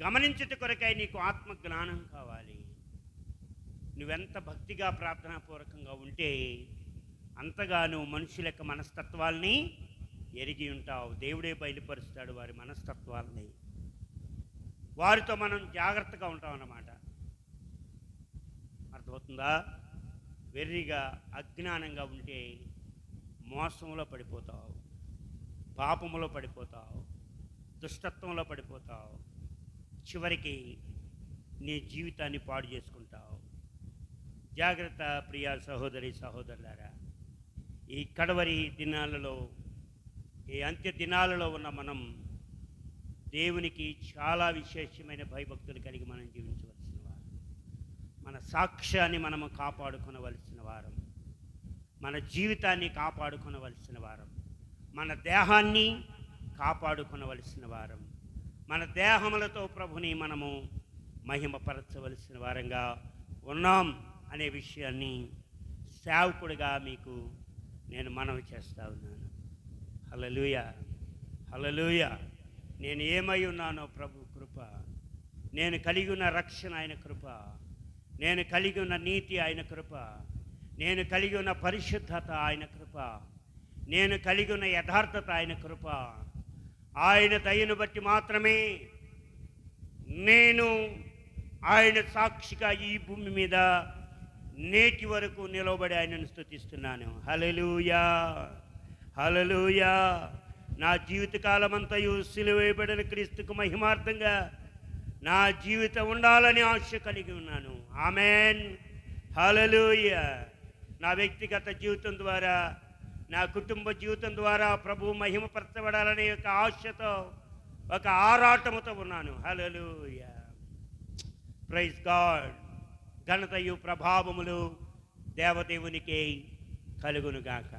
గమనించుట కొరకై నీకు ఆత్మ జ్ఞానం కావాలి. నువ్వెంత భక్తిగా ప్రార్థనాపూర్వకంగా ఉంటే అంతగా నువ్వు మనుషుల యొక్క మనస్తత్వాల్ని ఎరిగి ఉంటావు. దేవుడే బయలుపరుస్తాడు వారి మనస్తత్వాల్ని. వారితో మనం జాగ్రత్తగా ఉంటాం అన్నమాట. అర్థమవుతుందా? వెర్రిగా అజ్ఞానంగా ఉంటే మోసంలో పడిపోతావు, పాపములో పడిపోతావు, దుష్టత్వంలో పడిపోతావు, చివరికి నీ జీవితాన్ని పాడు చేసుకుంటావు. జాగ్రత్త ప్రియ సహోదరి సహోదరులారా, ఈ కడవరి దినాలలో, ఈ అంత్య దినాలలో ఉన్న మనం దేవునికి చాలా విశేషమైన భయభక్తులు కలిగి మనం జీవించవలసిన వారు. మన సాక్ష్యాన్ని మనము కాపాడుకొనవలసిన వారం, మన జీవితాన్ని కాపాడుకొనవలసిన వారం, మన దేహాన్ని కాపాడుకొనవలసిన వారం, మన దేహములతో ప్రభుని మనము మహిమపరచవలసిన వారంగా ఉన్నాం అనే విషయాన్ని సేవకుడిగా మీకు నేను మనవి చేస్తూ ఉన్నాను. హల్లెలూయా, హల్లెలూయా. నేను ఏమై ఉన్నానో ప్రభు కృప, నేను కలిగి ఉన్న రక్షణ ఆయన కృప, నేను కలిగి ఉన్న నీతి ఆయన కృప, నేను కలిగి ఉన్న పరిశుద్ధత ఆయన కృప, నేను కలిగి ఉన్న యథార్థత ఆయన కృప, ఆయన దయను బట్టి మాత్రమే నేను ఆయన సాక్షిగా ఈ భూమి మీద నేటి వరకు నిలబడి ఆయనను స్తుతిస్తున్నాను. హల్లెలూయా, హల్లెలూయా. నా జీవితకాలమంతయు సిలువ వేయబడిన క్రీస్తుకు మహిమార్థంగా నా జీవితం ఉండాలని ఆశ కలిగి ఉన్నాను. ఆమేన్, హల్లెలూయా. నా వ్యక్తిగత జీవితం ద్వారా, నా కుటుంబ జీవితం ద్వారా ప్రభు మహిమపరచబడాలనే ఒక ఆశతో, ఒక ఆరాటముతో ఉన్నాను. హల్లెలూయా, ప్రైజ్ గాడ్. ఘనతయు ప్రభావములు దేవదేవునికే కలుగునుగాక.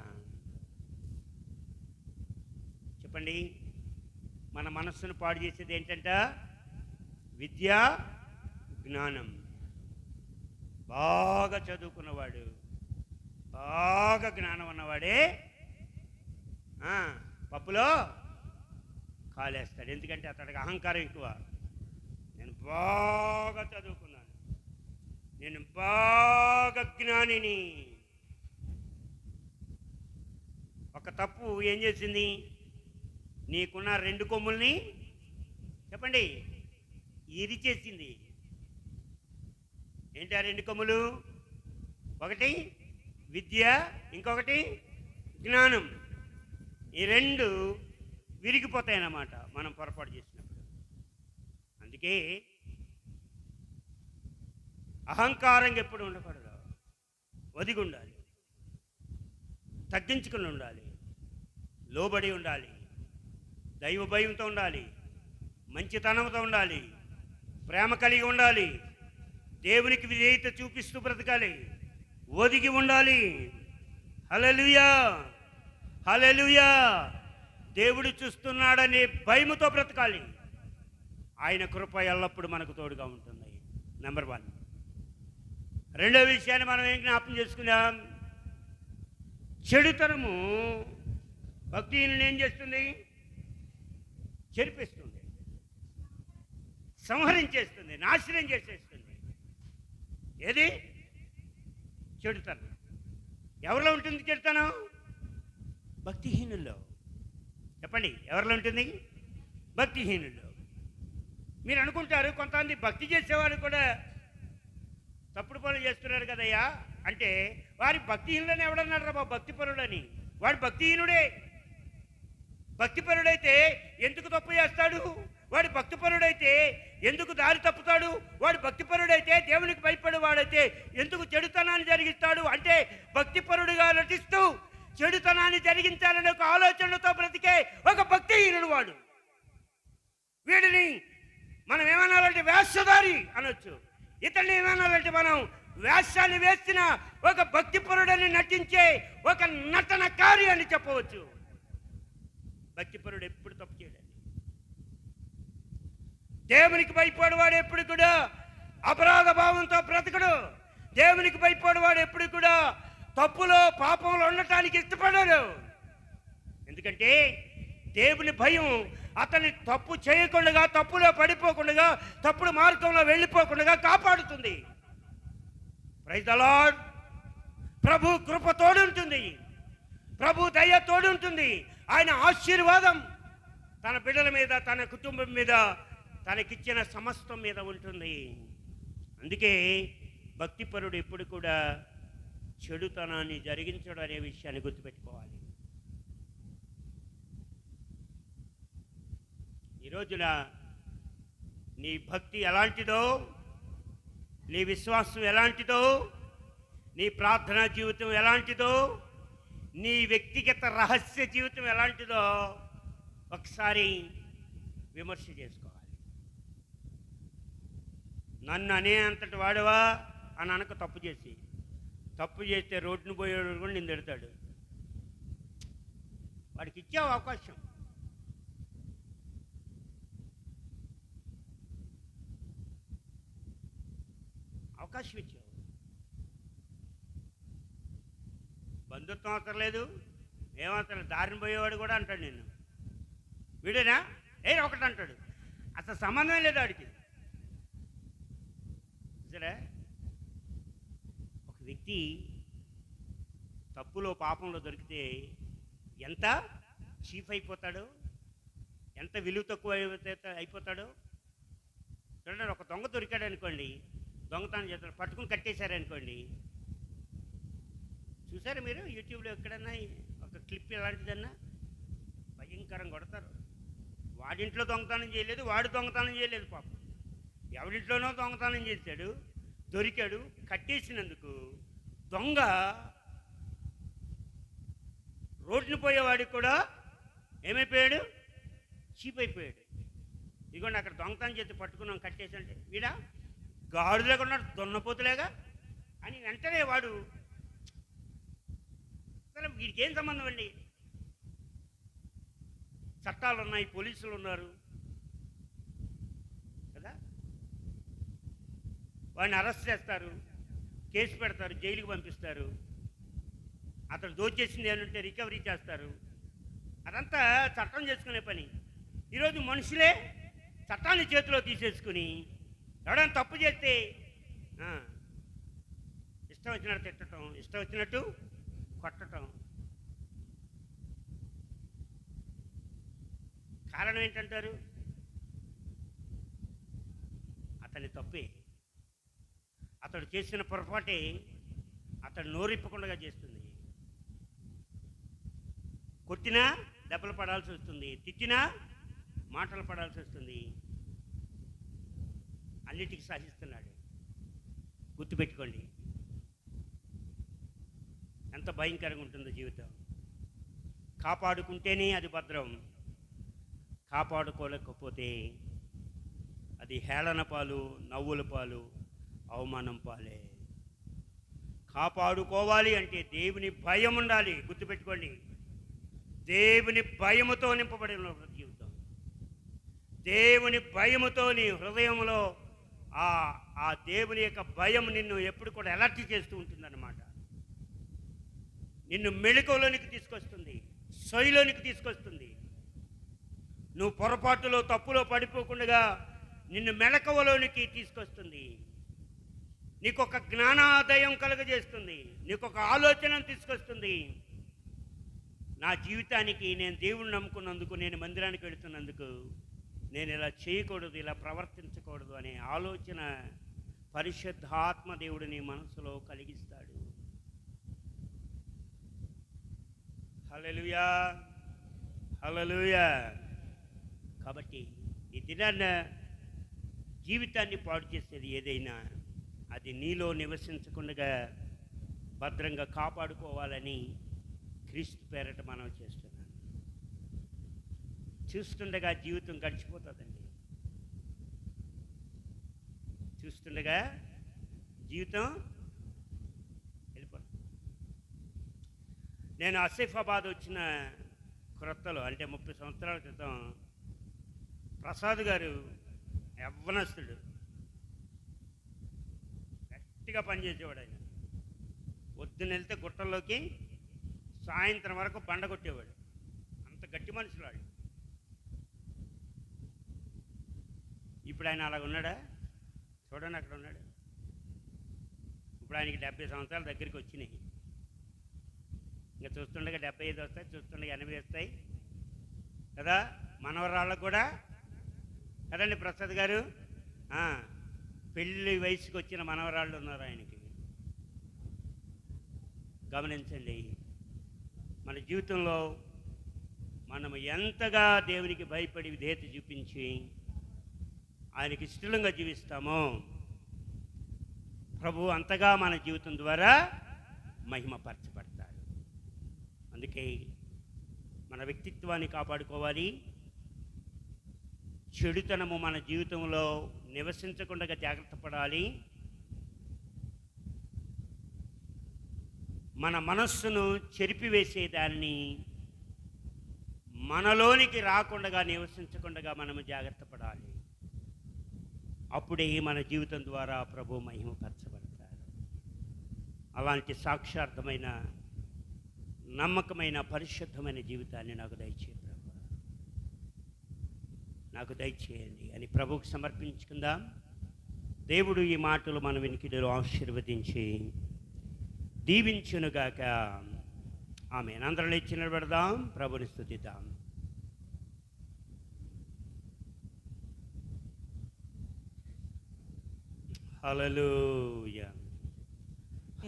చెప్పండి, మన మనస్సును పాడు చేసేది ఏంటంట? విద్య, జ్ఞానం. బాగా చదువుకున్నవాడు, బాగా జ్ఞానం ఉన్నవాడే పప్పులో కాలేస్తాడు. ఎందుకంటే అతడికి అహంకారం ఎక్కువ. నేను బాగా చదువుకున్నాను, నేను బాగా జ్ఞానిని. ఒక తప్పు ఏం చేసింది? నీకున్న 2 కొమ్ముల్ని చెప్పండి ఇరిచేసింది. ఏంటి ఆ 2 కొమ్ములు? ఒకటి విద్య, ఇంకొకటి జ్ఞానం. ఈ 2 విరిగిపోతాయన్నమాట మనం పొరపాటు చేసినప్పుడు. అందుకే అహంకారంగా ఎప్పుడు ఉండకూడదు, ఒదిగి ఉండాలి, తగ్గించుకుని ఉండాలి, లోబడి ఉండాలి, దైవ భయంతో ఉండాలి, మంచితనంతో ఉండాలి, ప్రేమ కలిగి ఉండాలి, దేవునికి విధేయత చూపిస్తూ బ్రతకాలి, ఒదిగి ఉండాలి. హల్లెలూయా, హల్లెలూయా. దేవుడు చూస్తున్నాడనే భయముతో బ్రతకాలి. ఆయన కృప ఎల్లప్పుడూ మనకు తోడుగా ఉంటుంది. నెంబర్ 1. రెండో విషయాన్ని మనం ఏం జ్ఞాపకం చేసుకున్నాం? చెడుతనము భక్తిహీనుని ఏం చేస్తుంది? చెరిపిస్తుంది, సంహరించేస్తుంది, నాశనం చేసేస్తుంది. ఏది? చెడుతనం. ఎవరిలో ఉంటుంది చెడుతనం? భక్తిహీనుల్లో. చెప్పండి, ఎవరిలో ఉంటుంది? భక్తిహీనుల్లో. మీరు అనుకుంటారు కొంతమంది భక్తి చేసేవాళ్ళు కూడా తప్పుడు పనులు చేస్తున్నారు కదయ్యా అంటే, వారి భక్తిహీనులని ఎవడన్నాడు రా భక్తిపరుడని? వాడు భక్తిహీనుడే. భక్తిపరుడైతే ఎందుకు తప్పు చేస్తాడు? వాడు భక్తిపరుడైతే ఎందుకు దారి తప్పుతాడు? వాడు భక్తిపరుడైతే, దేవునికి భయపడేవాడైతే ఎందుకు చెడుతనాన్ని జరిగిస్తాడు? అంటే భక్తిపరుడుగా నటిస్తూ చెడుతనాన్ని జరిగించాలనే ఒక ఆలోచనలతో బ్రతికే ఒక భక్తిహీనుడు వాడు. వీడిని మనం ఏమనాలంటే వేషధారి అనొచ్చు. ఇతన్ని ఏమనాలంటే మనం వేషాన్ని వేసిన ఒక భక్తిపరుడని నటించే ఒక నటనకారి అని చెప్పవచ్చు. భక్తిపరుడు ఎప్పుడు తప్పు చేయడండి. దేవునికి భయపడేవాడు ఎప్పుడు కూడా అపరాధ భావంతో బ్రతకడు. దేవునికి భయపడేవాడు ఎప్పుడు కూడా తప్పులో పాపంలో ఉండటానికి ఇష్టపడరు. ఎందుకంటే దేవుని భయం అతన్ని తప్పు చేయకుండా, తప్పులో పడిపోకుండా, తప్పుడు మార్గంలో వెళ్ళిపోకుండా కాపాడుతుంది. Praise the lord. ప్రభు కృప తోడుంటుంది, ప్రభు దయ తోడుంటుంది. ఆయన ఆశీర్వాదం తన బిడ్డల మీద, తన కుటుంబం మీద, తనకిచ్చిన సమస్తం మీద ఉంటుంది. అందుకే భక్తిపరుడు ఎప్పుడు కూడా చెడుతనాన్ని జరిగించడం అనే విషయాన్ని గుర్తుపెట్టుకోవాలి. ఈ రోజున నీ భక్తి ఎలాంటిదో, నీ విశ్వాసం ఎలాంటిదో, నీ ప్రార్థనా జీవితం ఎలాంటిదో, నీ వ్యక్తిగత రహస్య జీవితం ఎలాంటిదో ఒకసారి విమర్శ చేసుకోవాలి. నన్ను అనే అంతటి వాడవా అని అనక తప్పు చేస్తే రోడ్డును పోయేవాడు కూడా నిన్ను తిడతాడు. వాడికి ఇచ్చావు అవకాశం. ఇచ్చావు. బంధుత్వం అవసరం లేదు, ఏమవసరం. దారిని పోయేవాడు కూడా అంటాడు నిన్ను, వీడేనా ఒకటి అంటాడు. అసలు సంబంధమే లేదు వాడికి. సరే, ఒక వ్యక్తి తప్పులో పాపంలో దొరికితే ఎంత చీఫ్ అయిపోతాడు, ఎంత విలువ తక్కువ అయిపోతాడు. చూడండి, ఒక దొంగ దొరికాడు అనుకోండి, దొంగతనం చేస్తాడు, పట్టుకుని కట్టేశారనుకోండి. చూసారు మీరు యూట్యూబ్లో ఎక్కడన్నా ఒక క్లిప్ ఎలాంటిదన్నా? భయంకరంగా కొడతారు. వాడింట్లో దొంగతనం చేయలేదు, వాడు దొంగతనం చేయలేదు, పాపం ఎవరింట్లోనో దొంగతనం చేశాడు, దొరికాడు, కట్టేసినందుకు దొంగ రోడ్డుని పోయేవాడికి కూడా ఏమైపోయాడు? చీప్ అయిపోయాడు. ఇదిగోండి, అక్కడ దొంగతనం చేసి పట్టుకున్నాం, కట్టేసంటే వీడా గాడులేగా ఉన్నాడు, దున్నపోతులేగా అని వెంటనే వాడు, అసలు వీడికి ఏం సంబంధం అండి? చట్టాలు ఉన్నాయి, పోలీసులు ఉన్నారు కదా, వాడిని అరెస్ట్ చేస్తారు, కేసు పెడతారు, జైలుకి పంపిస్తారు. అతను దోచేసింది ఏమంటే రికవరీ చేస్తారు. అదంతా చట్టం చేసుకునే పని. ఈరోజు మనుషులే చట్టాన్ని చేతిలో తీసేసుకుని ఎవడైనా తప్పు చేస్తే ఇష్టం వచ్చినట్టు తిట్టడం, ఇష్టం వచ్చినట్టు కొట్టడం. కారణం ఏంటంటారు? అతని తప్పే, అతడు చేసిన పొరపాటే అతడు నోరిప్పకుండా చేస్తుంది. కొట్టినా దెబ్బలు పడాల్సి వస్తుంది, తిట్టినా మాటలు పడాల్సి వస్తుంది. అన్నిటికీ సహిస్తున్నాడు. గుర్తుపెట్టుకోండి, ఎంత భయంకరంగా ఉంటుందో జీవితం. కాపాడుకుంటేనే అది భద్రం, కాపాడుకోలేకపోతే అది హేళన పాలు, నవ్వుల పాలు, అవమానం పాలే. కాపాడుకోవాలి అంటే దేవుని భయం ఉండాలి. గుర్తుపెట్టుకోండి, దేవుని భయముతో నింపబడిన జీవితం. దేవుని భయముతో నీ హృదయంలో ఆ దేవుని యొక్క భయం నిన్ను ఎప్పుడు కూడా అలర్ట్ చేస్తూ ఉంటుందన్నమాట. నిన్ను మెళకువలోనికి తీసుకొస్తుంది, సొయ్యలోనికి తీసుకొస్తుంది. నువ్వు పొరపాటులో తప్పులో పడిపోకుండా నిన్ను మెళకువలోనికి తీసుకొస్తుంది. నీకొక జ్ఞానోదయం కలుగజేస్తుంది, నీకొక ఆలోచన తీసుకొస్తుంది. నా జీవితానికి నేను దేవుణ్ణి నమ్ముకున్నందుకు, నేను మందిరానికి వెళుతున్నందుకు నేను ఇలా చేయకూడదు, ఇలా ప్రవర్తించకూడదు అనే ఆలోచన పరిశుద్ధాత్మ దేవుడు నీ మనసులో కలిగిస్తాడు. హల్లెలూయా, హల్లెలూయా. కాబట్టి ఈ దినాన్న జీవితాన్ని పాడు చేసేది ఏదైనా అది నీలో నివసించకుండా భద్రంగా కాపాడుకోవాలని క్రీస్తు పేరట మనం చేస్తున్నాం. చూస్తుండగా జీవితం గడిచిపోతుందండి. చూస్తుండగా జీవితం వెళ్ళిపోతుంది. నేను ఆసిఫాబాద్ వచ్చిన క్రొత్తలో, అంటే 30 సంవత్సరాల క్రితం, ప్రసాద్ గారు యవ్వనస్తుడు, గట్టిగా పనిచేసేవాడు. ఆయన పొద్దున వెళ్తే గుట్టల్లోకి సాయంత్రం వరకు బండ కొట్టేవాడు. అంత గట్టి మనుషులు వాడు. ఇప్పుడు ఆయన అలాగ ఉన్నాడా? చూడండి, అక్కడ ఉన్నాడు. ఇప్పుడు ఆయనకి 70 సంవత్సరాల దగ్గరికి వచ్చినాయి. ఇంకా చూస్తుండగా 75 వస్తాయి, చూస్తుండగా 80 వస్తాయి కదా. మనవరాళ్ళకు కూడా కదండి ప్రసాద్ గారు, పెళ్ళి వయసుకి వచ్చిన మనవరాళ్ళు ఉన్నారు ఆయనకి. గమనించండి, మన జీవితంలో మనం ఎంతగా దేవునికి భయపడి విధేయత చూపించి ఆయనకి ఇష్టంగా జీవిస్తామో ప్రభు అంతగా మన జీవితం ద్వారా మహిమపరచబడతాడు. అందుకే మన వ్యక్తిత్వాన్ని కాపాడుకోవాలి. చెడుతనము మన జీవితంలో నివసించకుండా జాగ్రత్త పడాలి. మన మనస్సును చెరిపివేసేదాన్ని మనలోనికి రాకుండా నివసించకుండా మనము జాగ్రత్త పడాలి. అప్పుడే మన జీవితం ద్వారా ప్రభు మహిమపరచబడతాడు. అలాంటి సాక్షార్థమైన నమ్మకమైన పరిశుద్ధమైన జీవితాన్ని నాకు దయచేయ ప్రభు, నాకు దయచేయండి అని ప్రభువుకు సమర్పించుకుందాం. దేవుడు ఈ మాటలు మన వినికిడిలో ఆశీర్వదించి దీవించునుగాక. ఆమేన్. అందరూ లేచి నిలబడదాం, ప్రభుని స్తుతిద్దాం. హల్లెలూయా,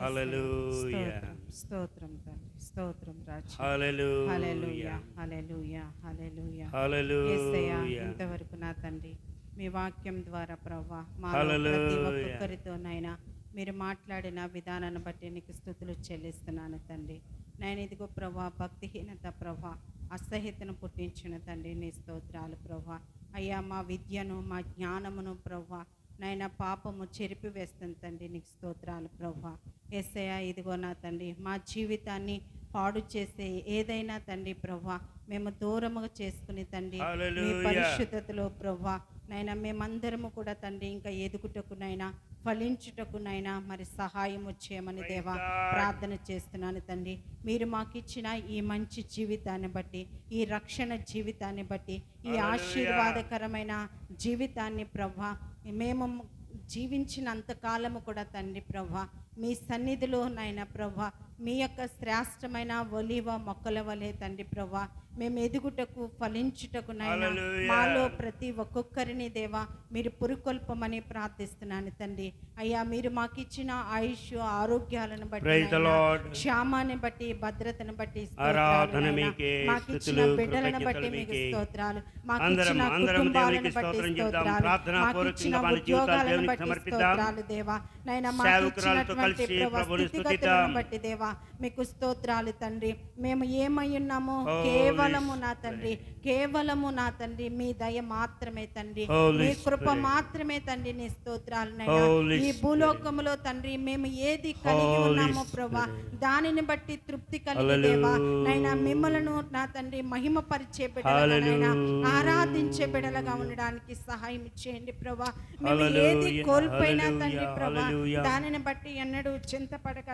హల్లెలూయా, స్తోత్రం తండ్రి, స్తోత్రం రాజా. హల్లెలూయా, హల్లెలూయా, హల్లెలూయా, హల్లెలూయా. హల్లెలూయా. ఇంతవరకు నా తండ్రి మీ వాక్యం ద్వారా ప్రభా మా హల్లెలూయా. ప్రతి ఒక్కొక్కరితోనైనా మీరు మాట్లాడిన విధానాన్ని బట్టి నీకు స్తుతులు చెల్లిస్తున్నాను తండ్రి. నేను ఇదిగో ప్రభా భక్తిహీనత ప్రభా అసహ్యతను పుట్టించిన తండ్రి నీ స్తోత్రాలు ప్రభా. అయ్యా మా విద్యను మా జ్ఞానమును ప్రభా నాయన పాపము చెరిపివేస్తుంది తండ్రి నీకు స్తోత్రాలు ప్రభా. యేసయ్యా ఇదిగో నా తండ్రి మా జీవితాన్ని పాడు చేసే ఏదైనా తండ్రి ప్రభా మేము దూరముగా చేసుకుని తండ్రి మీ పరిశుద్ధతలో ప్రభా నైనా మేమందరము కూడా తండ్రి ఇంకా ఎదుగుటకునైనా ఫలించుటకునైనా మరి సహాయం చేయమని దేవా ప్రార్థన చేస్తున్నాను తండ్రి. మీరు మాకు ఇచ్చిన ఈ మంచి జీవితాన్ని బట్టి, ఈ రక్షణ జీవితాన్ని బట్టి, ఈ ఆశీర్వాదకరమైన జీవితాన్ని ప్రభా మేము జీవించినంత కాలము కూడా తండ్రి ప్రభా మీ సన్నిధిలో నాయన ప్రభా మీ యొక్క శ్రేష్టమైన ఒలీవ మొక్కల వలె తండ్రి ప్రభా మేము ఎదుగుటకు ఫలించుటకు నాయన మాలో ప్రతి ఒక్కొక్కరిని దేవా మీరు పురుకొల్పమని ప్రార్థిస్తున్నాను తండ్రి. అయ్యా మీరు మాకు ఇచ్చిన ఆయుష్ ఆరోగ్యాలను బట్టి, క్షేమాన్ని బట్టి, భద్రతను బట్టి, మాకు ఇచ్చిన బిడ్డలను బట్టి మీకు స్తోత్రాలు, మాకు ఇచ్చిన కుటుంబాలను బట్టి స్తోత్రాలు, మాకు ఇచ్చిన ఉద్యోగాలను బట్టి స్తోత్రాలు దేవా నైనా మాకు ఇచ్చినటువంటి స్థితిగతులను బట్టి దేవా మీకు స్తోత్రాలు తండ్రి. మేము ఏమై ఉన్నామో కేవలము నా తండ్రి, కేవలము నా తండ్రి మీ దయ మాత్రమే తండ్రి, మీ కృప మాత్రమే తండ్రి నీ స్తోత్రాలు నైనా. ఈ భూలోకములో తండ్రి మేము ఏది కలిగి ఉన్నామో ప్రభా దానిని బట్టి తృప్తి కలిగి దేవా నైనా మిమ్మలను నా తండ్రి మహిమపరిచే బిడ్డలుగా ఆరాధించే బిడ్డలుగా ఉండడానికి సహాయం చేయండి ప్రభా. మేము ఏది కోల్పోయినా తండ్రి ప్రభా దానిని బట్టి ఎన్నడూ చింతపడక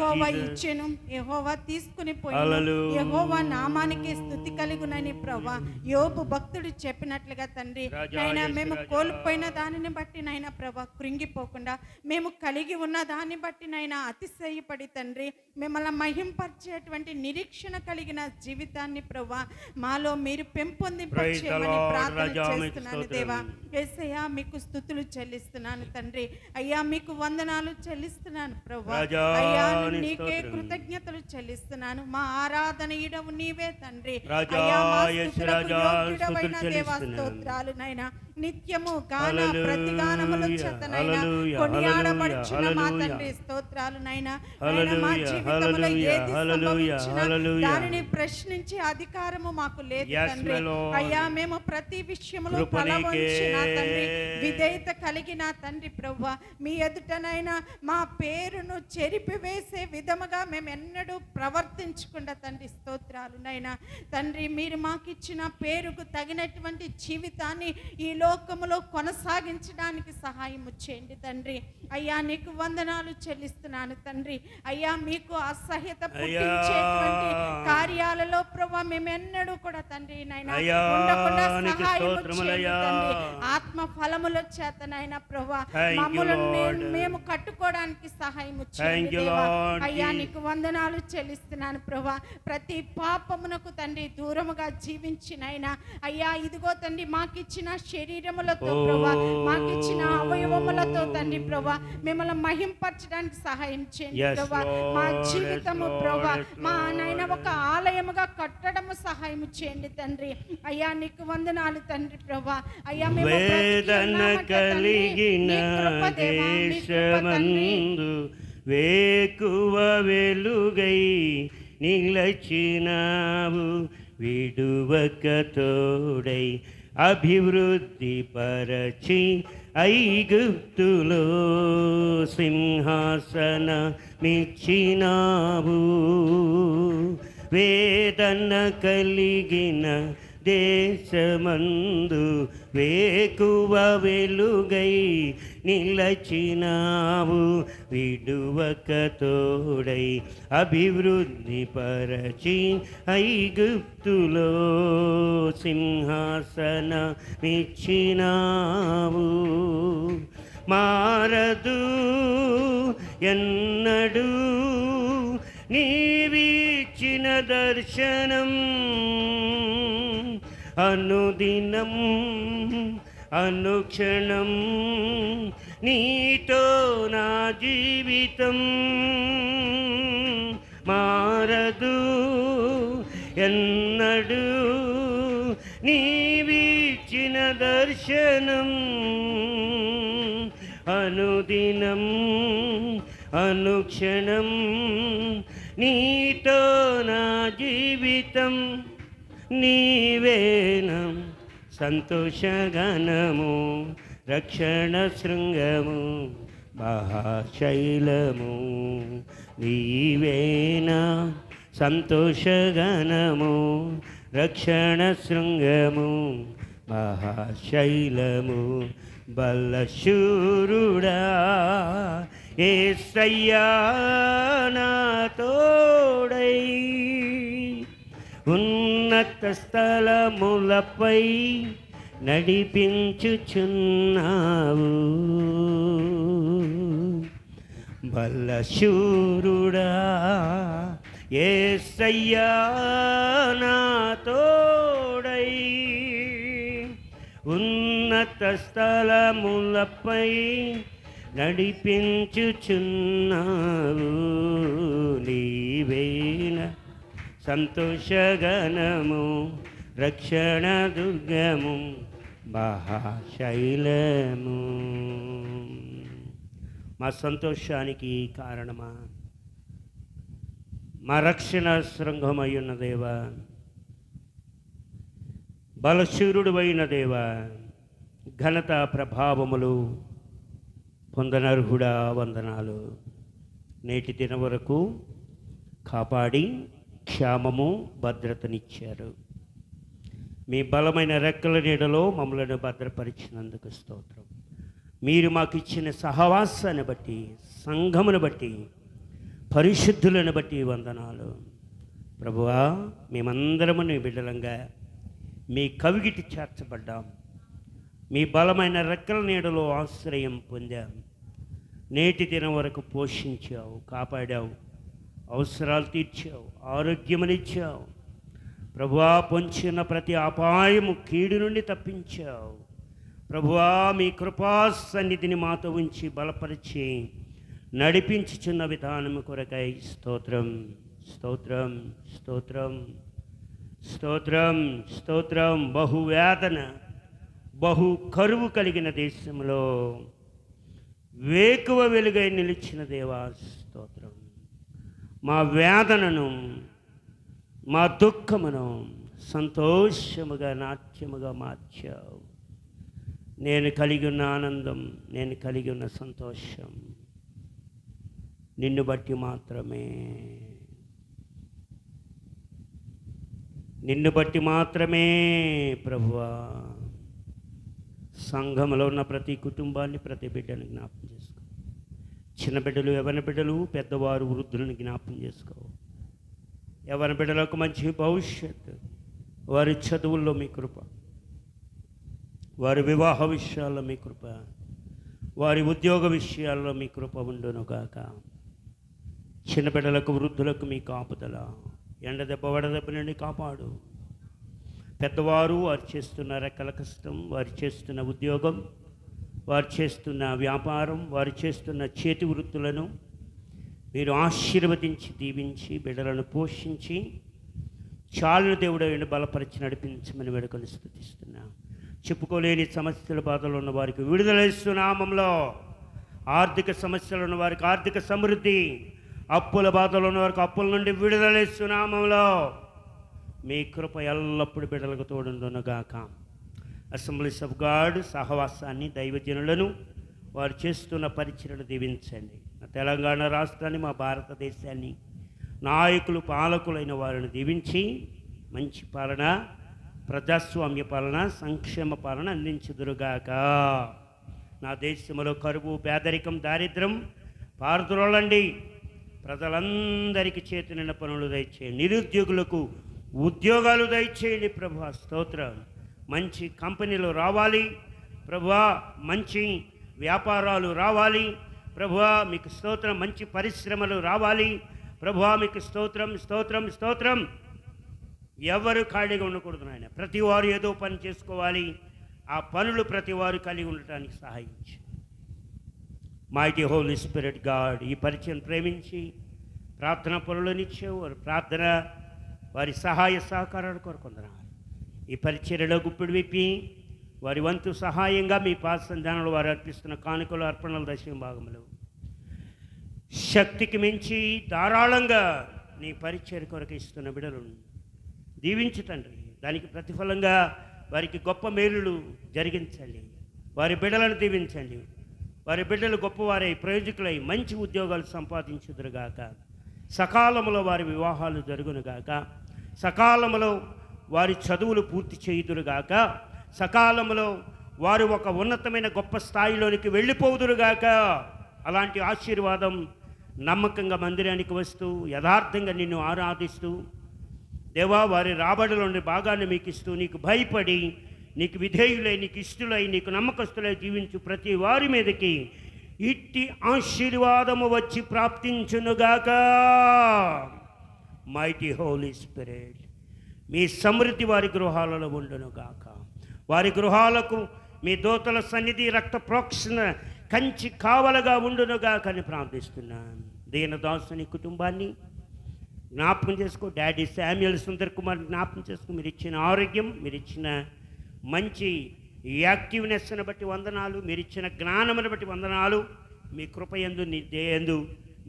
యెహోవా ఇచ్చెను, యెహోవా తీసుకుని పోయిను, యెహోవా నామానికి స్తుతి కలుగునని ప్రభా యోబు భక్తుడు చెప్పినట్లుగా తండ్రి నైనా మేము కోల్పోయిన దానిని బట్టి నైనా ప్రభా కృంగిపోకుండా మేము కలిగి ఉన్న దాన్ని బట్టి నైనా అతిశయపడి తండ్రి మిమ్మల్ని మహింపరిచేటువంటి నిరీక్షణ కలిగిన జీవితాన్ని ప్రభా మాలో మీరు పెంపొందింపచేయమని ప్రార్థన చేస్తున్నాను దేవా. యేసయ్యా మీకు స్తుతులు చెల్లిస్తున్నాను తండ్రి. అయ్యా మీకు వందనాలు చెల్లిస్తున్నాను ప్రభా. అయ్యా నీకే కృతజ్ఞతలు చెల్లిస్తున్నాను. మా ఆరాధనయుడవు నీవే తండ్రి. అయ్యా మా స్తుతులకు యోగ్యుడవైన దేవా స్తోత్రాలు నైనా నిత్యము గాన ప్రతిగానముల చేతనైనా కొనియాడబడుచున్న మా తండ్రి స్తోత్రాలు నైనా. మా జీవితంలో ఏది సంభవించినా దానిని ప్రశ్నించే అధికారము మాకు లేదు తండ్రి. అయ్యా మేము ప్రతి విషయములో తలవంచి నా తండ్రి విధేయత కలిగిన తండ్రి ప్రభువా మీ ఎదుటనైనా మా పేరును చెరిపివేసే విధముగా మేము ఎన్నడూ ప్రవర్తించకుండా తండ్రి స్తోత్రాలు నైనా. తండ్రి మీరు మాకు ఇచ్చిన పేరుకు తగినటువంటి జీవితాన్ని ఈ లోకములో కొనసాగించడానికి సహాయం చేయండి తండ్రి. అయ్యా నీకు వందనాలు చెల్లిస్తున్నాను తండ్రి. అయ్యా మీకు అసహ్యత పుట్టించేటువంటి కార్యాలలో ప్రభా మేము ఎన్నడూ కూడా తండ్రి నైనా ఉండకుండా సహాయం చేయండి తండ్రి. ఆత్మ ఫలముల చేతనైనా ప్రభా మమ్మలను మేము కట్టుకోవడానికి సహాయం చేయండి దేవా. అయ్యా నీకు వందనాలు చెల్లిస్తున్నాను ప్రభా. ప్రతి పాపమునకు తండ్రి దూరముగా జీవించినైనా అయ్యా ఇదిగో తండ్రి మాకు ఇచ్చిన శరీరం శరీరములతో ప్రభా, మాకు ఇచ్చిన అవయవములతో తండ్రి ప్రభా మిమ్మల్ని మహింపరచడానికి సహాయం చేయండి ప్రభా. మా జీవితము ప్రభా మా నాయన ఒక ఆలయముగా కట్టడము సహాయం చేయండి తండ్రి. అయ్యా నీకు వందనాలు తండ్రి ప్రభా. అయ్యా మేము వేదన కలిగిన దేశమందు వేకువ వెలుగై నిలచినావు, విడువక తోడై అభివృద్ధి పరచి ఐగుప్తులో సింహాసన మిచ్చినావు. వేదన కలిగిన దేశమందు వేకువ వెలుగై నిలచినావు, విడువక తోడై అభివృద్ధి పరచి ఐగుప్తులో సింహాసన మిచ్చినావు. మారదు ఎన్నడూ నీవిచ్చిన దర్శనం, అనుదినం అనుక్షణం నీతో నా జీవితం. మారదు ఎన్నడూ నీవిచ్చిన దర్శనం, అనుదినం అనుక్షణం నీతో నా జీవితం. నీవేనా సంతోషగణము, రక్షణ శృంగము, మహాశైలము. నీవేనా సంతోషగణము, రక్షణ శృంగము, మహాశైలము. బలశూరుడా యేసయ్యా నా తోడై, ఉన్నత స్థలములపై నడిపించుచున్నావు. బలశూరుడా యేసయ్యా నా తోడై, ఉన్నత స్థలములపై నడిపించుచున్నావు. నీవేన సంతోషగణము, రక్షణ దుర్గము, మహాశైలము. మా సంతోషానికి కారణమా, మా రక్షణ శృంగమై ఉన్న దేవా, బలశూరుడు అయిన దేవా, ఘనత ప్రభావములు పొందనర్హుడా వందనాలు. నేటి దిన వరకు కాపాడి క్షేమము భద్రతనిచ్చారు. మీ బలమైన రెక్కల నీడలో మమ్మలను భద్రపరిచినందుకు స్తోత్రం. మీరు మాకు ఇచ్చిన సహవాసాన్ని బట్టి, సంఘమును బట్టి, పరిశుద్ధులను బట్టి వందనాలు. ప్రభువా, మేమందరము నీ బిడ్డలంగా మీ కవిగిటి చేర్చబడ్డాం. మీ బలమైన రెక్కల నీడలో ఆశ్రయం పొందాం. నేటి దినం వరకు పోషించావు, కాపాడావు, అవసరాలు తీర్చావు, ఆరోగ్యమునిచ్చావు. ప్రభువా, పొంచిన ప్రతి అపాయము కీడు నుండి తప్పించావు. ప్రభువా, మీ కృపా సన్నిధిని మాతో ఉంచి బలపరిచి నడిపించుచున్న విధానము కొరకై స్తోత్రం, స్తోత్రం, స్తోత్రం, స్తోత్రం, స్తోత్రం. బహువేదన, బహు కరువు కలిగిన దేశంలో వేకువ వెలుగై నిలిచిన దేవా స్తోత్రం. మా వేదనను, మా దుఃఖమును సంతోషముగా, నాట్యముగా మార్చావు. నేను కలిగి ఉన్న ఆనందం, నేను కలిగి ఉన్న సంతోషం నిన్ను బట్టి మాత్రమే, నిన్ను బట్టి మాత్రమే ప్రభువా. సంఘంలో ఉన్న ప్రతి కుటుంబాన్ని, ప్రతి బిడ్డను జ్ఞాపం చేసుకో. చిన్న బిడ్డలు, యవ్వన బిడ్డలు, పెద్దవారు, వృద్ధులను జ్ఞాపం చేసుకో. యవ్వన బిడ్డలకు మంచి భవిష్యత్తు, వారి చదువుల్లో మీ కృప, వారి వివాహ విషయాల్లో మీ కృప, వారి ఉద్యోగ విషయాల్లో మీ కృప ఉండును గాక. చిన్న బిడ్డలకు, వృద్ధులకు మీ కాపుదల, ఎండ దెబ్బ వడదెబ్బ నుండి కాపాడు. పెద్దవారు వారు చేస్తున్న రెక్కల కష్టం, వారు చేస్తున్న ఉద్యోగం, వారు చేస్తున్న వ్యాపారం, వారు చేస్తున్న చేతి వృత్తులను మీరు ఆశీర్వదించి దీవించి బిడ్డలను పోషించి చాలున దేవుడు బలపరిచి నడిపించమని వేడుకొని స్తుతిస్తున్నా. చెప్పుకోలేని సమస్యల బాధలు ఉన్న వారికి విడుదల ఇస్తున్నామంలో, ఆర్థిక సమస్యలు ఉన్న వారికి ఆర్థిక సమృద్ధి, అప్పుల బాధలు ఉన్న వారికి అప్పుల నుండి విడుదల ఇస్తున్నామంలో. మీ కృప ఎల్లప్పుడూ బిడ్డలకు తోడుండునుగాక. అసెంబ్లీస్ ఆఫ్ గాడ్ సహవాసాన్ని, దైవజనులను, వారు చేస్తున్న పరిచయను దీవించండి. మా తెలంగాణ రాష్ట్రాన్ని, మా భారతదేశాన్ని, నాయకులు పాలకులైన వారిని దీవించి మంచి పాలన, ప్రజాస్వామ్య పాలన, సంక్షేమ పాలన అందించుదురుగాక. నా దేశంలో కరువు, పేదరికం, దారిద్ర్యం పారద్రోలండి. ప్రజలందరికీ చేతినిన్న పనులు దయచేయండి. నిరుద్యోగులకు ఉద్యోగాలు దయచేయండి ప్రభువా. స్తోత్రం. మంచి కంపెనీలు రావాలి ప్రభువా, మంచి వ్యాపారాలు రావాలి ప్రభువా, మీకు స్తోత్రం. మంచి పరిశ్రమలు రావాలి ప్రభువా, మీకు స్తోత్రం, స్తోత్రం, స్తోత్రం. ఎవరు ఖాళీగా ఉండకూడదు నాయన. ప్రతి వారు ఏదో పని చేసుకోవాలి. ఆ పనులు ప్రతి వారు కలిగి ఉండటానికి సహాయించి మైటీ హోలీ స్పిరిట్ గాడ్ ఈ పరిచయం ప్రేమించి ప్రార్థన పనులనిచ్చేవారు, వారి ప్రార్థన, వారి సహాయ సహకారాలు కోరుకుంటున్నారు. ఈ పరిచర్యలో గుప్పిడి విప్పి వారి వంతు సహాయంగా మీ పాద సంధానంలో వారు అర్పిస్తున్న కానుకలు, అర్పణలు, దశమ భాగములు శక్తికి మించి ధారాళంగా నీ పరిచర్య కొరకు ఇస్తున్న బిడ్డలను దీవించు తండ్రి. దానికి ప్రతిఫలంగా వారికి గొప్ప మేలులు జరిగించండి. వారి బిడ్డలను దీవించండి. వారి బిడ్డలు గొప్పవారై ప్రయోజకులై మంచి ఉద్యోగాలు సంపాదించుదురుగాక. సకాలంలో వారి వివాహాలు జరుగునుగాక. సకాలంలో వారి చదువులు పూర్తి చేయుదురుగాక. సకాలంలో వారు ఒక ఉన్నతమైన గొప్ప స్థాయిలోనికి వెళ్ళిపోదురుగాక. అలాంటి ఆశీర్వాదం నమ్మకంగా మందిరానికి వస్తూ యథార్థంగా నిన్ను ఆరాధిస్తూ దేవా, వారి రాబడిలోని భాగాన్ని మీకు ఇస్తూ నీకు భయపడి, నీకు విధేయులై, నీకు ఇష్టలై, నీకు నమ్మకస్తులై జీవించు ప్రతి వారి మీదకి ఇట్టి ఆశీర్వాదము వచ్చి ప్రాప్తించునుగాక. మైటీ హోలీ స్పిరిట్ మీ సమృద్ధి వారి గృహాలలో ఉండునుగాక. వారి గృహాలకు మీ దూతల సన్నిధి, రక్త ప్రోక్షణ కంచి కావలగా ఉండునుగాక అని ప్రార్థిస్తున్నాను. దీనదాసుని కుటుంబాన్ని జ్ఞాపకం చేసుకో. డాడీ శామ్యుయల్ సుందర్ కుమార్ జ్ఞాపకం చేసుకో. మీరు ఇచ్చిన ఆరోగ్యం, మీరు ఇచ్చిన మంచి యాక్టివ్నెస్ని బట్టి వందనాలు, మీరు ఇచ్చిన జ్ఞానమును బట్టి వందనాలు. మీ కృపయందు, నీ దయందు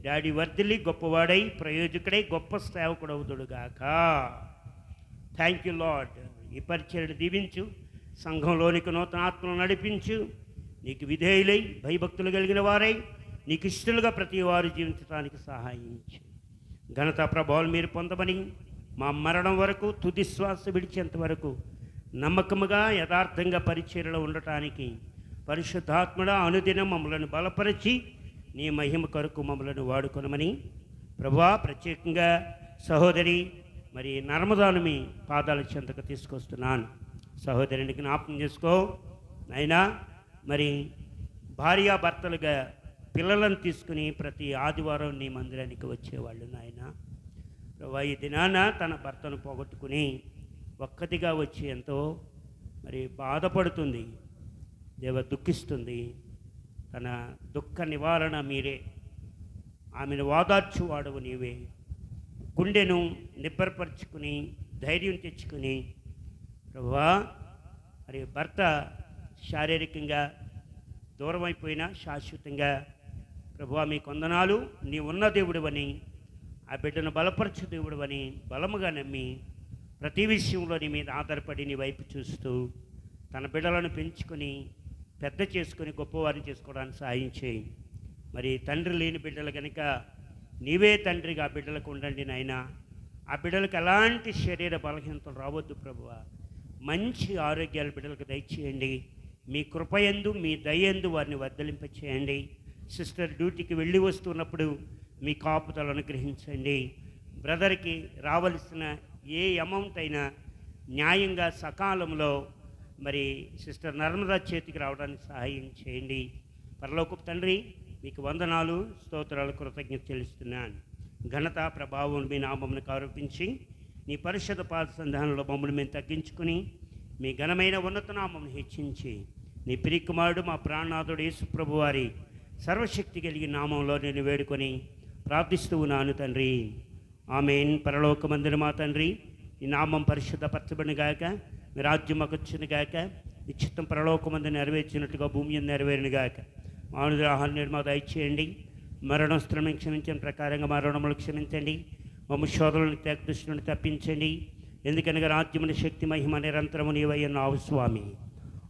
డాడీ వర్ధిల్లి గొప్పవాడై ప్రయోజకుడై గొప్ప సేవకుడు అవుతుడుగాక. Thank you lord. ఈ పరిచర్యను దీవించు. సంఘంలోనికి నూతన ఆత్మను నడిపించు. నీకు విధేయులై భయభక్తులు కలిగిన వారై నీకు ఇష్టలుగా ప్రతి వారు జీవించడానికి సహాయించు. ఘనత ప్రభావాలు మీరు పొందమని మా మరణం వరకు, తుది శ్వాస విడిచేంత వరకు నమ్మకముగా యథార్థంగా పరిచర్యలో ఉండటానికి పరిశుద్ధాత్మడ అనుదినం మమ్మలను బలపరిచి నీ మహిమ కొరకు మమ్మలను వాడుకొనమని ప్రభువా, ప్రత్యేకంగా సహోదరి మరి నర్మదాను మీ పాదాల చెంతకు తీసుకొస్తున్నాను. సహోదరిని జ్ఞాపకం చేసుకో నాయనా. మరి భార్యాభర్తలుగా పిల్లలను తీసుకుని ప్రతి ఆదివారం నీ మందిరానికి వచ్చేవాళ్ళు నాయన. ప్రభా, ఈ దినాన తన భర్తను పోగొట్టుకుని ఒక్కటిగా వచ్చి ఎంతో మరి బాధపడుతుంది, దేవ దుఃఖిస్తుంది. తన దుఃఖ నివారణ మీరే. ఆమెను వాదార్చువాడవు నీవే. గుండెను నిబ్బరపరుచుకుని ధైర్యం తెచ్చుకుని ప్రభువా, మరి భర్త శారీరకంగా దూరం అయిపోయినా శాశ్వతంగా ప్రభువా మీకు వందనాలు. నీ ఉన్న దేవుడివని, ఆ బిడ్డను బలపరచు దేవుడివని బలముగా నమ్మి ప్రతి విషయంలో నీ మీద ఆధారపడి నీ వైపు చూస్తూ తన బిడ్డలను పెంచుకొని పెద్ద చేసుకొని గొప్పవారిని చేసుకోవడానికి సహాయం చేయి. మరి తండ్రి లేని బిడ్డలు కనుక నీవే తండ్రిగా ఆ బిడ్డలకు ఉండండి నాయనా. ఆ బిడ్డలకు ఎలాంటి శరీర బలహీనతలు రావద్దు ప్రభువా. మంచి ఆరోగ్యాలు బిడ్డలకు దయచేయండి. మీ కృపయందు, మీ దయందు వారిని వర్ధలింపచేయండి. సిస్టర్ డ్యూటీకి వెళ్ళి వస్తున్నప్పుడు మీ కాపుదలను అనుగ్రహించండి. బ్రదర్కి రావలసిన ఏ అమౌంట్ అయినా న్యాయంగా సకాలంలో మరి సిస్టర్ నర్మదా చేతికి రావడానికి సహాయం చేయండి. పరలోకపు తండ్రి, మీకు వందనాలు, స్తోత్రాలు, కృతజ్ఞత చెల్లిస్తున్నాను. ఘనత ప్రభావం మీ నామమునకు ఆరోపించి నీ పరిశుద్ధ పాద సంధానంలో మమ్మల్ని మేము తగ్గించుకుని మీ ఘనమైన ఉన్నత నామమును హెచ్చించి నీ ప్రియకుమారుడు మా ప్రాణనాథుడు యేసుప్రభు వారి సర్వశక్తి కలిగిన నామంలో నేను వేడుకొని ప్రార్థిస్తూ ఉన్నాను తండ్రి. ఆమేన్. పరలోకమందున మా తండ్రి, ఈ నామం పరిశుద్ధపరచబడిన గాక, మీ రాజ్యం మాకు వచ్చిన గాక, ఈ చిత్తం పరలోకమందు నెరవేర్చినట్టుగా భూమి మీద నెరవేరిన గాక. మానవుడి ఆహారం మా దయచేయండి. మరణోస్త్రం క్షమించిన ప్రకారంగా మరణములు క్షమించండి. మమ్మ శోధనలను దృష్టి నుండి తప్పించండి. ఎందుకనగా రాజ్యముని శక్తి మహిమ నిరంతరము నీవయ్యున్నావు స్వామి.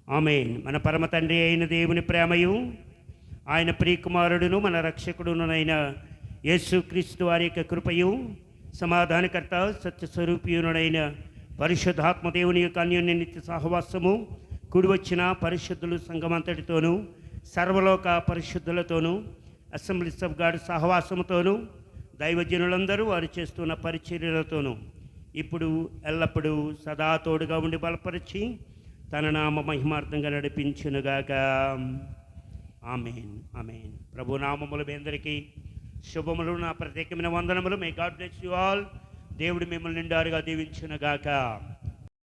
ఆమేన్. మన పరమ తండ్రి అయిన దేవుని ప్రేమయు, ఆయన ప్రియకుమారుడును మన రక్షకుడునైన యేసుక్రీస్తు వారి యొక్క కృపయు, సమాధానకర్త సత్యస్వరూపియునైన పరిశుద్ధాత్మ దేవుని యొక్క అన్యోన్య నిత్య సహవాసము కూడి వచ్చిన పరిశుద్ధులు సంఘమంతటితోనూ, సర్వలోక పరిశుద్ధులతోనూ, అసెంబ్లీస్ ఆఫ్ గాడ్ సహవాసముతోనూ, దైవజనులందరూ వారు చేస్తున్న పరిచర్యలతోనూ ఇప్పుడు ఎల్లప్పుడూ సదా తోడుగా ఉండి బలపరిచి తన నామ మహిమార్థంగా నడిపించునుగాక. ఆమేన్. ఆమేన్. ప్రభు నామములు మీ అందరికీ శుభములు, నా ప్రత్యేకమైన వందనములు. May God bless you all. దేవుడు మిమ్మల్ని నిండారుగా దీవించునుగాక.